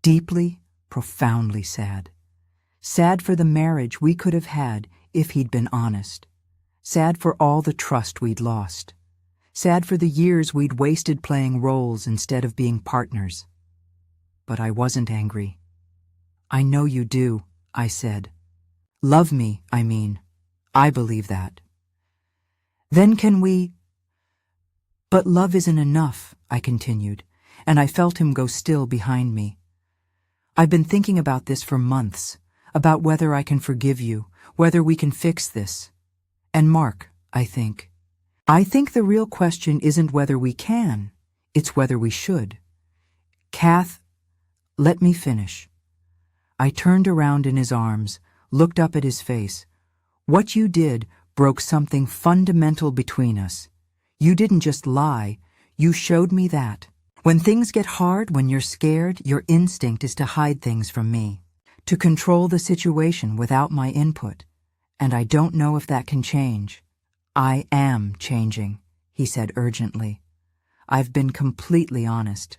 Deeply, profoundly sad. Sad for the marriage we could have had if he'd been honest. Sad for all the trust we'd lost. Sad for the years we'd wasted playing roles instead of being partners. But I wasn't angry. "I know you do," I said. "Love me, I mean. I believe that." "Then can we—" "But love isn't enough," I continued, and I felt him go still behind me. "I've been thinking about this for months, about whether I can forgive you, whether we can fix this. And Mark, I think the real question isn't whether we can, it's whether we should." "Kath, let me finish." I turned around in his arms, looked up at his face. "What you did broke something fundamental between us. You didn't just lie, you showed me that. When things get hard, when you're scared, your instinct is to hide things from me, to control the situation without my input. And I don't know if that can change. I am changing, he said urgently. I've been completely honest.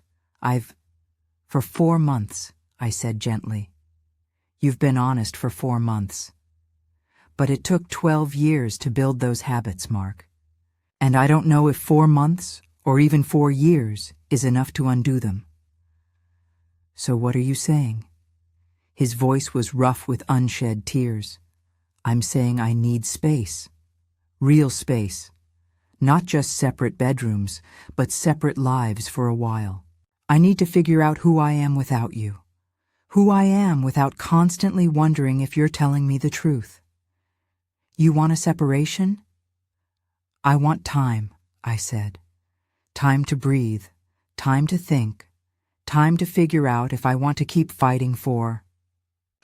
For 4 months, I said gently. You've been honest for 4 months. But it took 12 years to build those habits, Mark. And I don't know if 4 months or even 4 years is enough to undo them. So what are you saying? His voice was rough with unshed tears. I'm saying I need space. Real space. Not just separate bedrooms, but separate lives for a while. I need to figure out who I am without you. Who I am without constantly wondering if you're telling me the truth. You want a separation? I want time, I said. Time to breathe, time to think, time to figure out if I want to keep fighting for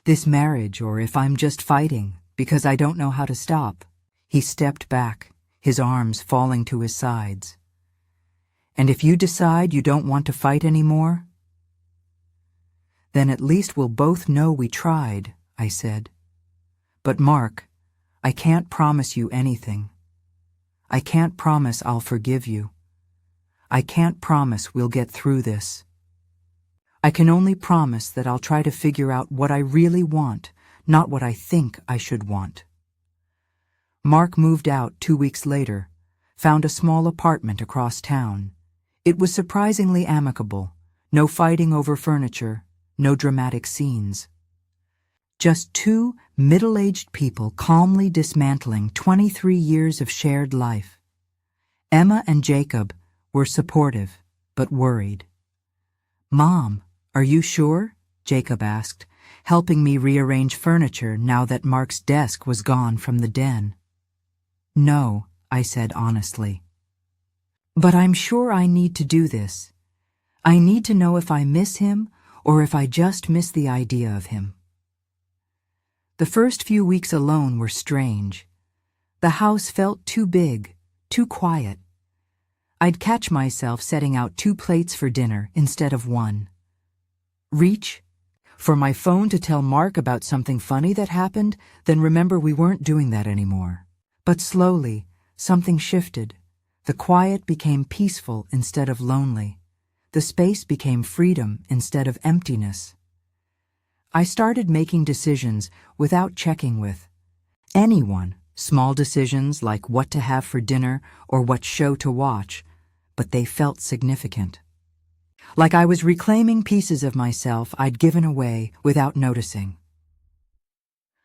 this marriage or if I'm just fighting because I don't know how to stop. He stepped back, his arms falling to his sides. And if you decide you don't want to fight anymore, then at least we'll both know we tried, I said. But Mark, I can't promise you anything. I can't promise I'll forgive you. I can't promise we'll get through this. I can only promise that I'll try to figure out what I really want, not what I think I should want. Mark moved out 2 weeks later, found a small apartment across town. It was surprisingly amicable, no fighting over furniture, no dramatic scenes. Just 2 middle-aged people calmly dismantling 23 years of shared life. Emma and Jacob were supportive, but worried. Mom, are you sure? Jacob asked, helping me rearrange furniture now that Mark's desk was gone from the den. No, I said honestly. But I'm sure I need to do this. I need to know if I miss him or if I just miss the idea of him. The first few weeks alone were strange. The house felt too big, too quiet. I'd catch myself setting out 2 plates for dinner instead of 1. Reach for my phone to tell Mark about something funny that happened, then remember we weren't doing that anymore. But slowly, something shifted. The quiet became peaceful instead of lonely. The space became freedom instead of emptiness. I started making decisions without checking with anyone, small decisions like what to have for dinner or what show to watch, but they felt significant. Like I was reclaiming pieces of myself I'd given away without noticing.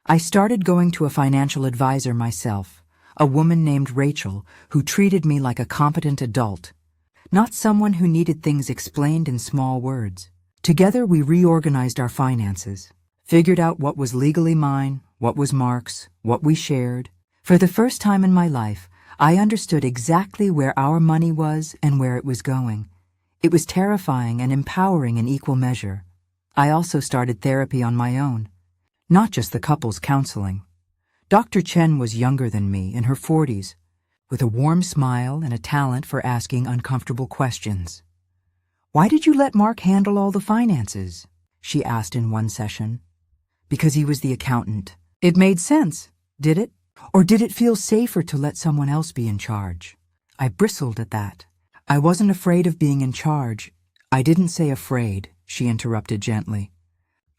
I started going to a financial advisor myself, a woman named Rachel who treated me like a competent adult, not someone who needed things explained in small words. Together we reorganized our finances, figured out what was legally mine, what was Mark's, what we shared. For the first time in my life, I understood exactly where our money was and where it was going. It was terrifying and empowering in equal measure. I also started therapy on my own, not just the couple's counseling. Dr. Chen was younger than me, in her 40s, with a warm smile and a talent for asking uncomfortable questions. Why did you let Mark handle all the finances? She asked in one session. Because he was the accountant. It made sense, did it? Or did it feel safer to let someone else be in charge? I bristled at that. I wasn't afraid of being in charge. I didn't say afraid, she interrupted gently.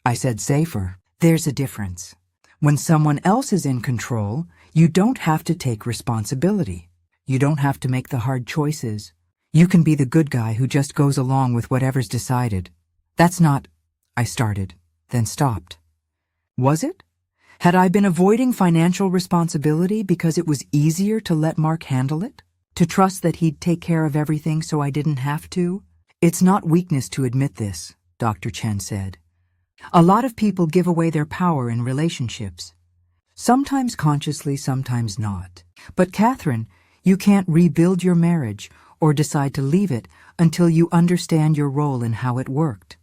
I said safer. There's a difference. When someone else is in control, you don't have to take responsibility. You don't have to make the hard choices. You can be the good guy who just goes along with whatever's decided. That's not... I started, then stopped. Was it? Had I been avoiding financial responsibility because it was easier to let Mark handle it? To trust that he'd take care of everything so I didn't have to? It's not weakness to admit this, Dr. Chen said. A lot of people give away their power in relationships. Sometimes consciously, sometimes not. But Catherine, you can't rebuild your marriage or decide to leave it until you understand your role in how it worked.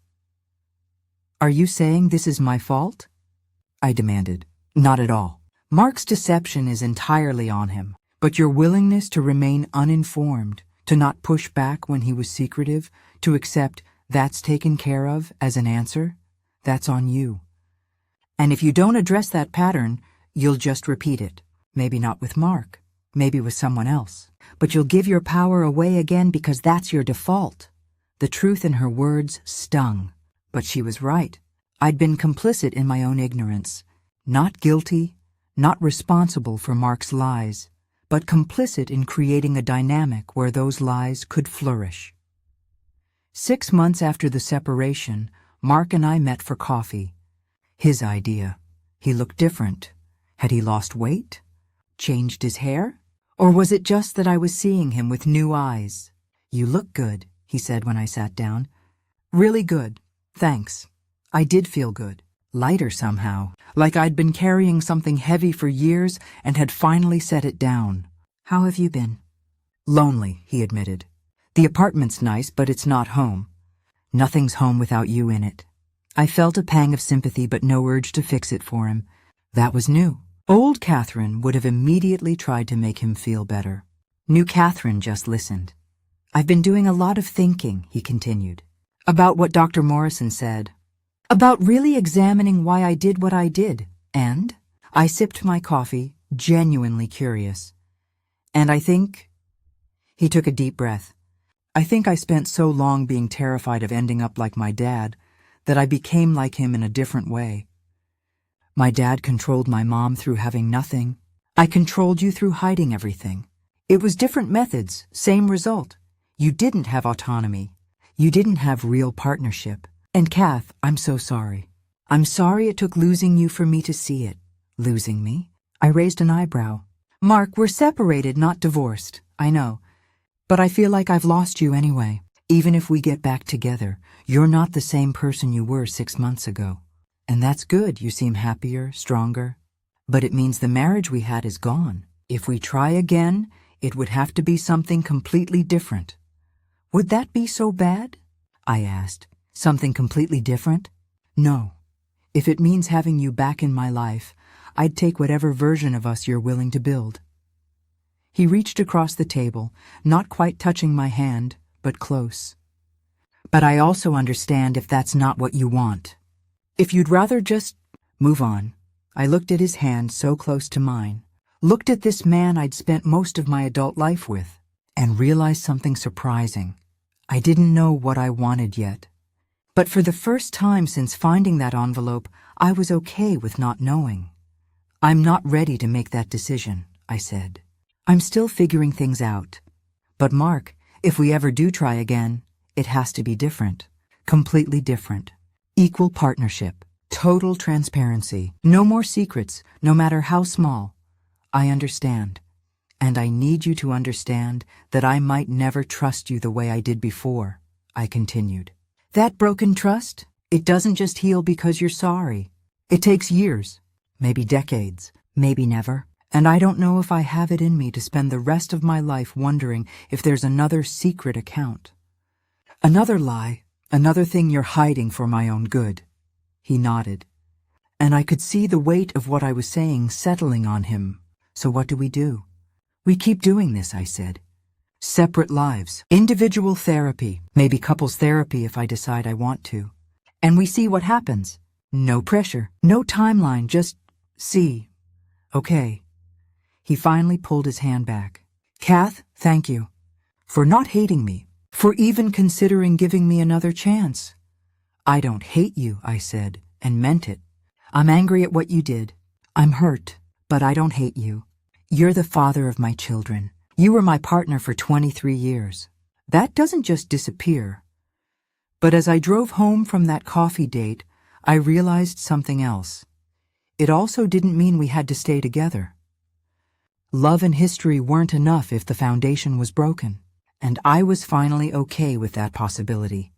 Are you saying this is my fault? I demanded. Not at all. Mark's deception is entirely on him, but your willingness to remain uninformed, To not push back when he was secretive, to accept that's taken care of as an answer, that's on you. And if you don't address that pattern, you'll just repeat it. Maybe not with Mark, maybe with someone else. But you'll give your power away again because that's your default. The truth in her words stung. But she was right. I'd been complicit in my own ignorance. Not guilty, not responsible for Mark's lies, but complicit in creating a dynamic where those lies could flourish. 6 months after the separation, Mark and I met for coffee. His idea. He looked different. Had he lost weight? Changed his hair? Or was it just that I was seeing him with new eyes? "You look good," he said when I sat down. "Really good. Thanks." I did feel good. Lighter somehow, like I'd been carrying something heavy for years and had finally set it down. "How have you been?" "Lonely," he admitted. "The apartment's nice, but it's not home. Nothing's home without you in it." I felt a pang of sympathy but no urge to fix it for him. That was new. Old Catherine would have immediately tried to make him feel better. New Catherine just listened. "I've been doing a lot of thinking," he continued, "about what Dr. Morrison said. About really examining why I did what I did. And I sipped my coffee, genuinely curious. And I think—" He took a deep breath. "I think I spent so long being terrified of ending up like my dad that I became like him in a different way. My dad controlled my mom through having nothing. I controlled you through hiding everything. It was different methods, same result. You didn't have autonomy. You didn't have real partnership. And Kath, I'm so sorry. I'm sorry it took losing you for me to see it." "Losing me?" I raised an eyebrow. "Mark, we're separated, not divorced. I know. But I feel like I've lost you anyway. Even if we get back together, you're not the same person you were 6 months ago. And that's good. You seem happier, stronger. But it means the marriage we had is gone. If we try again, it would have to be something completely different." "Would that be so bad?" I asked. "Something completely different?" "No. If it means having you back in my life, I'd take whatever version of us you're willing to build." He reached across the table, not quite touching my hand, but close. "But I also understand if that's not what you want. If you'd rather just move on." I looked at his hand so close to mine, looked at this man I'd spent most of my adult life with, and realized something surprising. I didn't know what I wanted yet. But for the first time since finding that envelope, I was okay with not knowing. "I'm not ready to make that decision," I said. "I'm still figuring things out. But Mark, if we ever do try again, it has to be different. Completely different. Equal partnership. Total transparency. No more secrets, no matter how small. I understand. And I need you to understand that I might never trust you the way I did before," I continued. "That broken trust, it doesn't just heal because you're sorry. It takes years, maybe decades, maybe never. And I don't know if I have it in me to spend the rest of my life wondering if there's another secret account. Another lie, another thing you're hiding for my own good." He nodded. And I could see the weight of what I was saying settling on him. "So what do? "We keep doing this," I said. "Separate lives, individual therapy, maybe couples therapy if I decide I want to. And we see what happens. No pressure, no timeline, just see. Okay." He finally pulled his hand back. "Kath, thank you. For not hating me. For even considering giving me another chance." "I don't hate you," I said, and meant it. "I'm angry at what you did. I'm hurt, but I don't hate you. You're the father of my children. You were my partner for 23 years. That doesn't just disappear." But as I drove home from that coffee date, I realized something else. It also didn't mean we had to stay together. Love and history weren't enough if the foundation was broken, and I was finally okay with that possibility.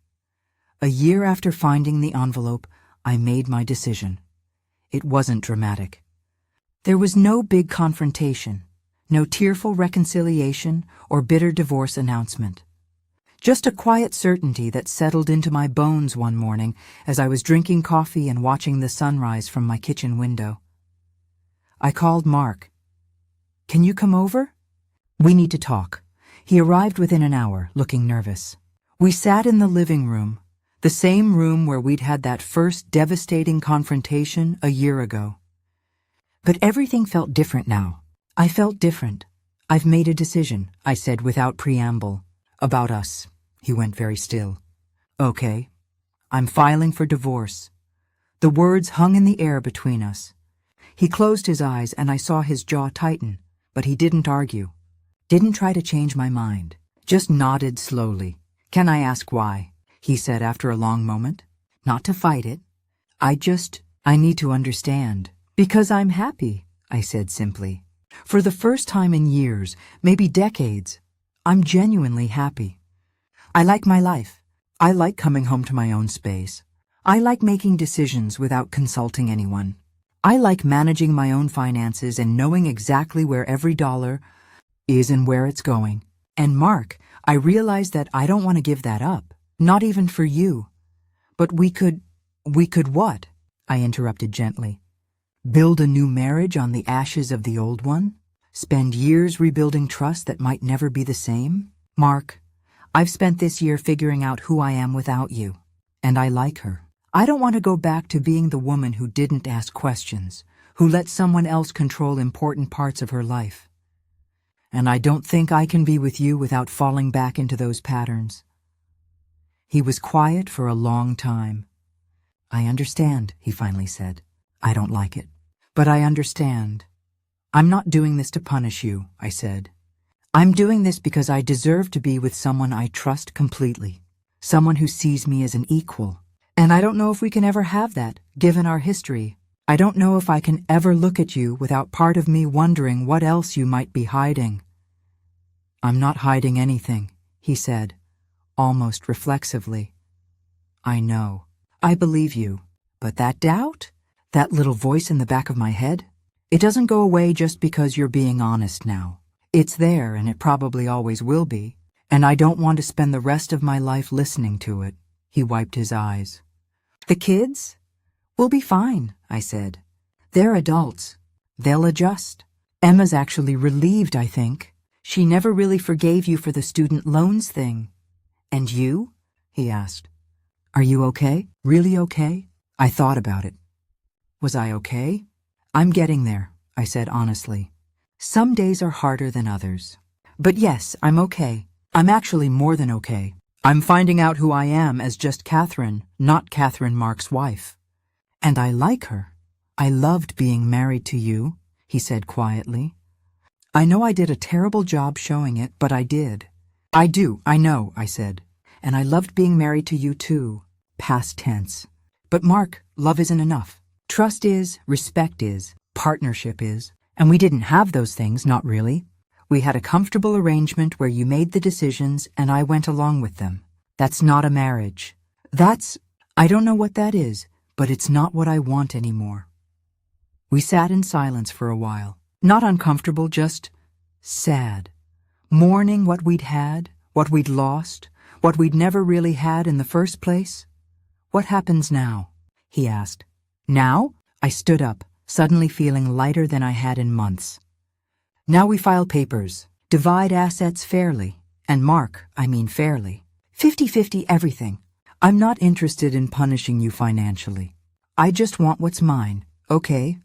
A year after finding the envelope, I made my decision. It wasn't dramatic. There was no big confrontation, no tearful reconciliation or bitter divorce announcement. Just a quiet certainty that settled into my bones one morning as I was drinking coffee and watching the sunrise from my kitchen window. I called Mark. "Can you come over? We need to talk. He arrived within an hour, looking nervous. We sat in the living room, the same room where we'd had that first devastating confrontation a year ago. But everything felt different now. I felt different. "I've made a decision," I said without preamble. "About us." He went very still. "Okay. I'm filing for divorce." The words hung in the air between us. He closed his eyes and I saw his jaw tighten, but he didn't argue. Didn't try to change my mind. Just nodded slowly. "Can I ask why?" he said after a long moment. "Not to fight it. I need to understand." "Because I'm happy," I said simply. "For the first time in years, maybe decades, I'm genuinely happy. I like my life. I like coming home to my own space. I like making decisions without consulting anyone. I like managing my own finances and knowing exactly where every dollar is and where it's going. And Mark, I realize that I don't want to give that up, not even for you. But we could what?" I interrupted gently. "Build a new marriage on the ashes of the old one? Spend years rebuilding trust that might never be the same? Mark, I've spent this year figuring out who I am without you, and I like her. I don't want to go back to being the woman who didn't ask questions, who let someone else control important parts of her life. And I don't think I can be with you without falling back into those patterns." He was quiet for a long time. "I understand," he finally said. "I don't like it. But I understand. I'm not doing this to punish you," I said. "I'm doing this because I deserve to be with someone I trust completely, someone who sees me as an equal. And I don't know if we can ever have that, given our history. I don't know if I can ever look at you without part of me wondering what else you might be hiding." "I'm not hiding anything," he said, almost reflexively. "I know. I believe you. But that doubt? That little voice in the back of my head? It doesn't go away just because you're being honest now. It's there, and it probably always will be. And I don't want to spend the rest of my life listening to it." He wiped his eyes. "The kids? We'll be fine," I said. "They're adults. They'll adjust. Emma's actually relieved, I think. She never really forgave you for the student loans thing." "And you?" he asked. "Are you okay? Really okay?" I thought about it. Was I okay? "I'm getting there," I said honestly. "Some days are harder than others. But yes, I'm okay. I'm actually more than okay. I'm finding out who I am as just Catherine, not Catherine Mark's wife. And I like her. I loved being married to you," he said quietly. "I know I did a terrible job showing it, but I did." I know," I said. "And I loved being married to you too." Past tense. "But Mark, love isn't enough. Trust is, respect is, partnership is. And we didn't have those things, not really. We had a comfortable arrangement where you made the decisions and I went along with them. That's not a marriage. I don't know what that is, but it's not what I want anymore." We sat in silence for a while. Not uncomfortable, just sad. Mourning what we'd had, what we'd lost, what we'd never really had in the first place. "What happens now?" he asked. "Now?" I stood up, suddenly feeling lighter than I had in months. "Now we file papers, divide assets fairly, and Mark, I mean fairly. 50-50 everything. I'm not interested in punishing you financially. I just want what's mine, okay?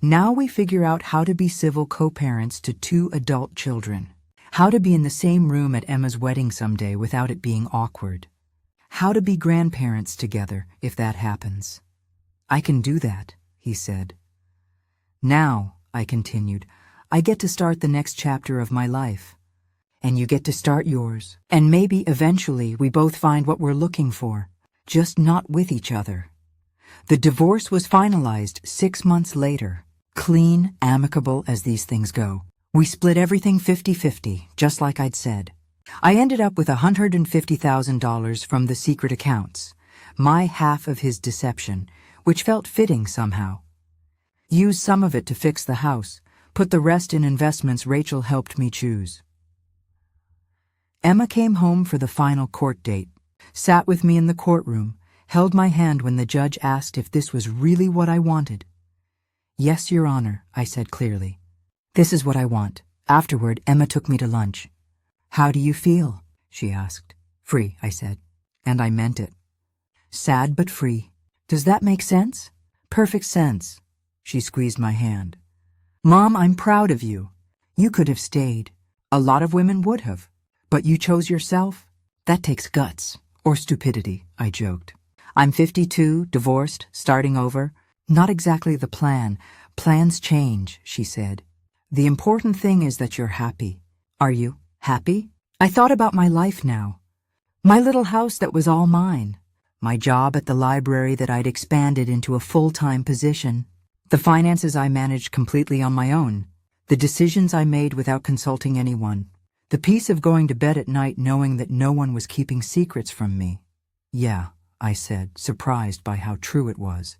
Now we figure out how to be civil co-parents to 2 adult children. How to be in the same room at Emma's wedding someday without it being awkward. How to be grandparents together if that happens. I can do that," he said. "Now," I continued, "I get to start the next chapter of my life. And you get to start yours. And maybe eventually we both find what we're looking for, just not with each other." The divorce was finalized 6 months later. Clean, amicable as these things go. We split everything 50-50, just like I'd said. I ended up with $150,000 from the secret accounts, my half of his deception, which felt fitting somehow. Used some of it to fix the house, put the rest in investments Rachel helped me choose. Emma came home for the final court date, sat with me in the courtroom, held my hand when the judge asked if this was really what I wanted. "Yes, Your Honor," I said clearly. "This is what I want." Afterward, Emma took me to lunch. "How do you feel?" she asked. "Free," I said, and I meant it. "Sad but free. Does that make sense?" "Perfect sense." She squeezed my hand. "Mom, I'm proud of you. You could have stayed. A lot of women would have. But you chose yourself? That takes guts. Or stupidity," I joked. "I'm 52, divorced, starting over. Not exactly the plan. Plans change," she said. "The important thing is that you're happy." "Are you happy?" I thought about my life now. My little house that was all mine. My job at the library that I'd expanded into a full-time position. The finances I managed completely on my own. The decisions I made without consulting anyone. The peace of going to bed at night knowing that no one was keeping secrets from me. "Yeah," I said, surprised by how true it was.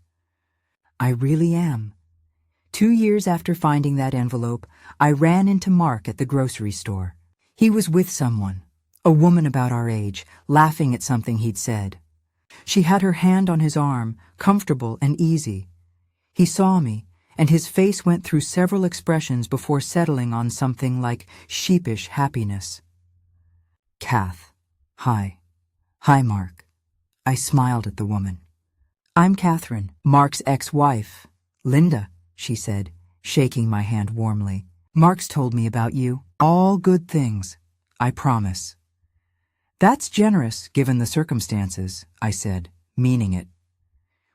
"I really am." 2 years after finding that envelope, I ran into Mark at the grocery store. He was with someone, a woman about our age, laughing at something he'd said. She had her hand on his arm, comfortable and easy. He saw me, and his face went through several expressions before settling on something like sheepish happiness. "Kath. Hi. Hi, Mark." I smiled at the woman. "I'm Catherine, Mark's ex-wife. Linda," she said, shaking my hand warmly. "Mark's told me about you. All good things, I promise." "That's generous, given the circumstances," I said, meaning it.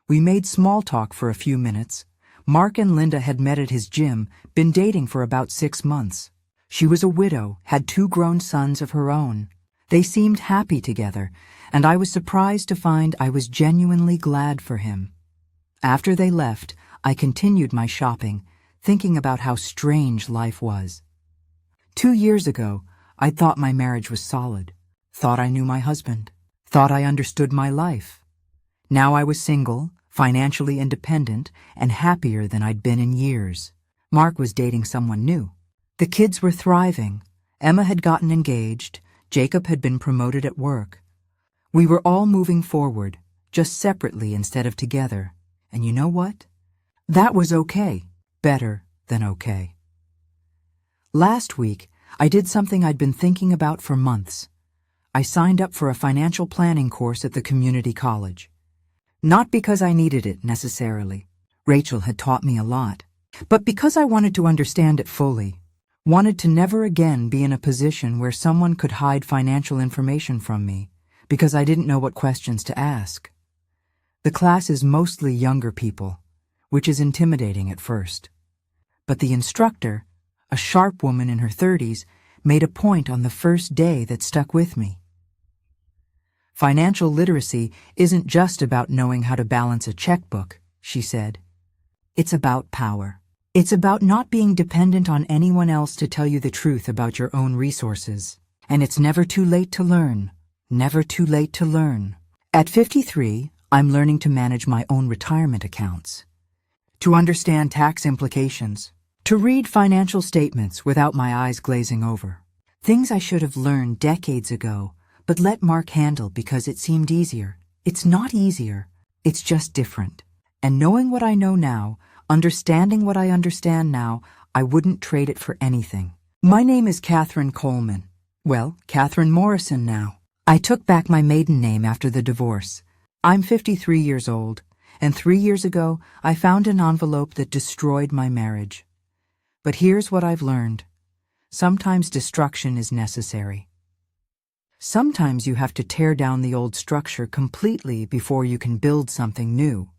We made small talk for a few minutes. Mark and Linda had met at his gym, been dating for about 6 months. She was a widow, had 2 grown sons of her own. They seemed happy together, and I was surprised to find I was genuinely glad for him. After they left, I continued my shopping, thinking about how strange life was. 2 years ago, I thought my marriage was solid, thought I knew my husband, thought I understood my life. Now I was single, financially independent, and happier than I'd been in years. Mark was dating someone new. The kids were thriving. Emma had gotten engaged. Jacob had been promoted at work. We were all moving forward, just separately instead of together. And you know what? That was okay. Better than okay. Last week, I did something I'd been thinking about for months. I signed up for a financial planning course at the community college. Not because I needed it, necessarily. Rachel had taught me a lot. But because I wanted to understand it fully. Wanted to never again be in a position where someone could hide financial information from me, because I didn't know what questions to ask. The class is mostly younger people, which is intimidating at first. But the instructor, a sharp woman in her 30s, made a point on the first day that stuck with me. "Financial literacy isn't just about knowing how to balance a checkbook," she said. "It's about power. It's about not being dependent on anyone else to tell you the truth about your own resources. And it's never too late to learn. Never too late to learn. At 53, I'm learning to manage my own retirement accounts. To understand tax implications. To read financial statements without my eyes glazing over. Things I should have learned decades ago, but let Mark handle because it seemed easier. It's not easier. It's just different. And knowing what I know now, understanding what I understand now, I wouldn't trade it for anything. My name is Catherine Coleman. Well, Catherine Morrison now. I took back my maiden name after the divorce. I'm 53 years old, and 3 years ago, I found an envelope that destroyed my marriage. But here's what I've learned. Sometimes destruction is necessary. Sometimes you have to tear down the old structure completely before you can build something new.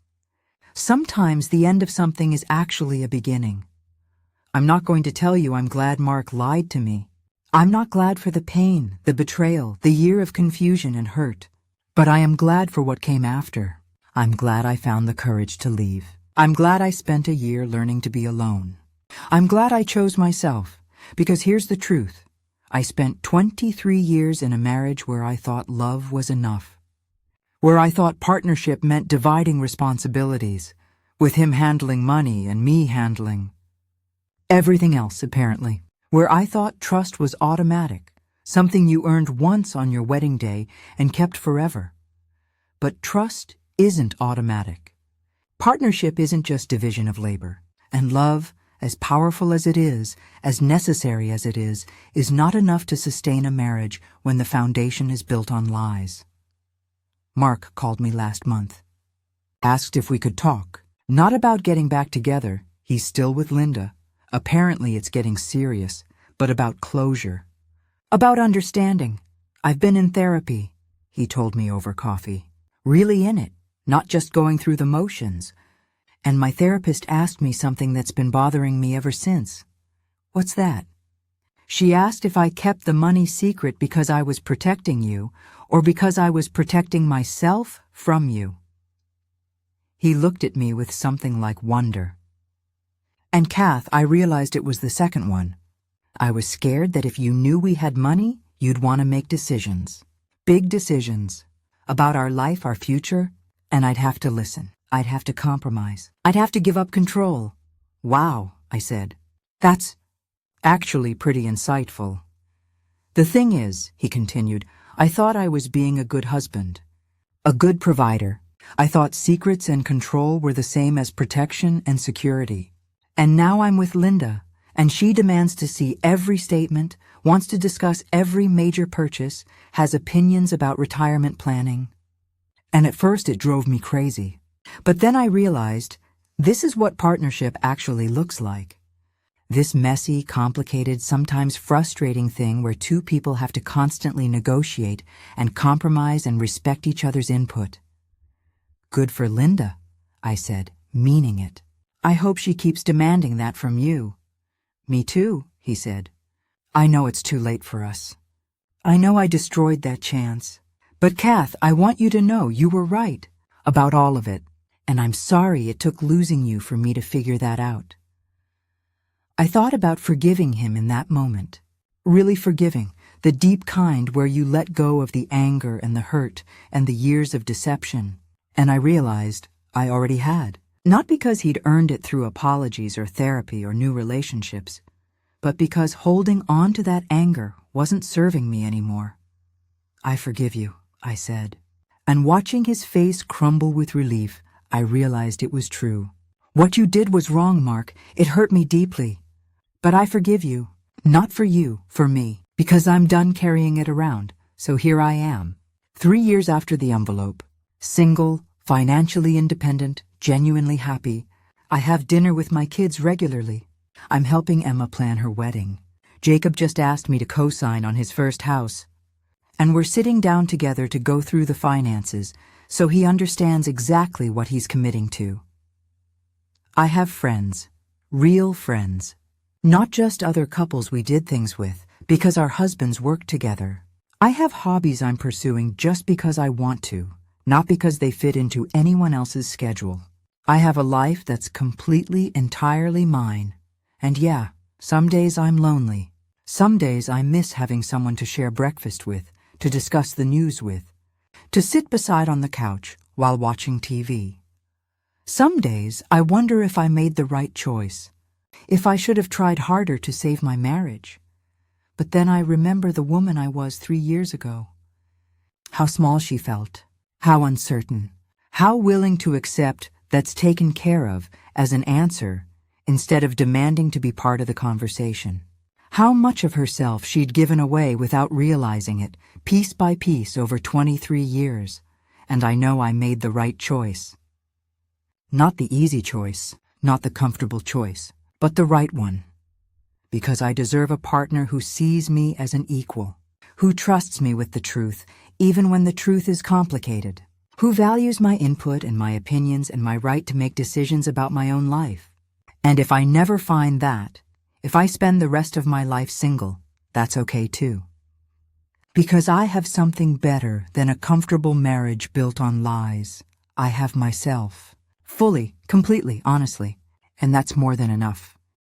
Sometimes the end of something is actually a beginning. I'm not going to tell you I'm glad Mark lied to me. I'm not glad for the pain, the betrayal, the year of confusion and hurt. But I am glad for what came after. I'm glad I found the courage to leave. I'm glad I spent a year learning to be alone. I'm glad I chose myself, because here's the truth. I spent 23 years in a marriage where I thought love was enough. Where I thought partnership meant dividing responsibilities, with him handling money and me handling everything else, apparently. Where I thought trust was automatic, something you earned once on your wedding day and kept forever. But trust isn't automatic. Partnership isn't just division of labor, and love, as powerful as it is, as necessary as it is not enough to sustain a marriage when the foundation is built on lies. Mark called me last month. Asked if we could talk. Not about getting back together. He's still with Linda. Apparently it's getting serious, but about closure. About understanding. I've been in therapy, he told me over coffee. Really in it, not just going through the motions. And my therapist asked me something that's been bothering me ever since. What's that? She asked if I kept the money secret because I was protecting you, or because I was protecting myself from you. He looked at me with something like wonder. And Kath, I realized it was the second one. I was scared that if you knew we had money, you'd want to make decisions. Big decisions. About our life, our future, and I'd have to listen. I'd have to compromise. I'd have to give up control. Wow, I said. That's actually pretty insightful. The thing is, he continued, I thought I was being a good husband, a good provider. I thought secrets and control were the same as protection and security. And now I'm with Linda, and she demands to see every statement, wants to discuss every major purchase, has opinions about retirement planning. And at first it drove me crazy. But then I realized this is what partnership actually looks like. This messy, complicated, sometimes frustrating thing where two people have to constantly negotiate and compromise and respect each other's input. Good for Linda, I said, meaning it. I hope she keeps demanding that from you. Me too, he said. I know it's too late for us. I know I destroyed that chance. But Kath, I want you to know you were right about all of it. And I'm sorry it took losing you for me to figure that out. I thought about forgiving him in that moment. Really forgiving, the deep kind where you let go of the anger and the hurt and the years of deception. And I realized I already had. Not because he'd earned it through apologies or therapy or new relationships, but because holding on to that anger wasn't serving me anymore. I forgive you, I said. And watching his face crumble with relief, I realized it was true. What you did was wrong, Mark. It hurt me deeply. But I forgive you. Not for you, for me. Because I'm done carrying it around. So here I am. 3 years after the envelope. Single, financially independent, genuinely happy. I have dinner with my kids regularly. I'm helping Emma plan her wedding. Jacob just asked me to co-sign on his first house. And we're sitting down together to go through the finances, so he understands exactly what he's committing to. I have friends, real friends, not just other couples we did things with because our husbands work together. I have hobbies I'm pursuing just because I want to, not because they fit into anyone else's schedule. I have a life that's completely, entirely mine. And yeah, some days I'm lonely. Some days I miss having someone to share breakfast with, to discuss the news with, to sit beside on the couch while watching TV. Some days I wonder if I made the right choice, if I should have tried harder to save my marriage. But then I remember the woman I was 3 years ago. How small she felt, how uncertain, how willing to accept that's taken care of as an answer instead of demanding to be part of the conversation. How much of herself she'd given away without realizing it, piece by piece over 23 years. And I know I made the right choice. Not the easy choice, not the comfortable choice, but the right one. Because I deserve a partner who sees me as an equal, who trusts me with the truth, even when the truth is complicated, who values my input and my opinions and my right to make decisions about my own life. And if I never find that, if I spend the rest of my life single, that's okay too. Because I have something better than a comfortable marriage built on lies. I have myself. Fully, completely, honestly. And that's more than enough.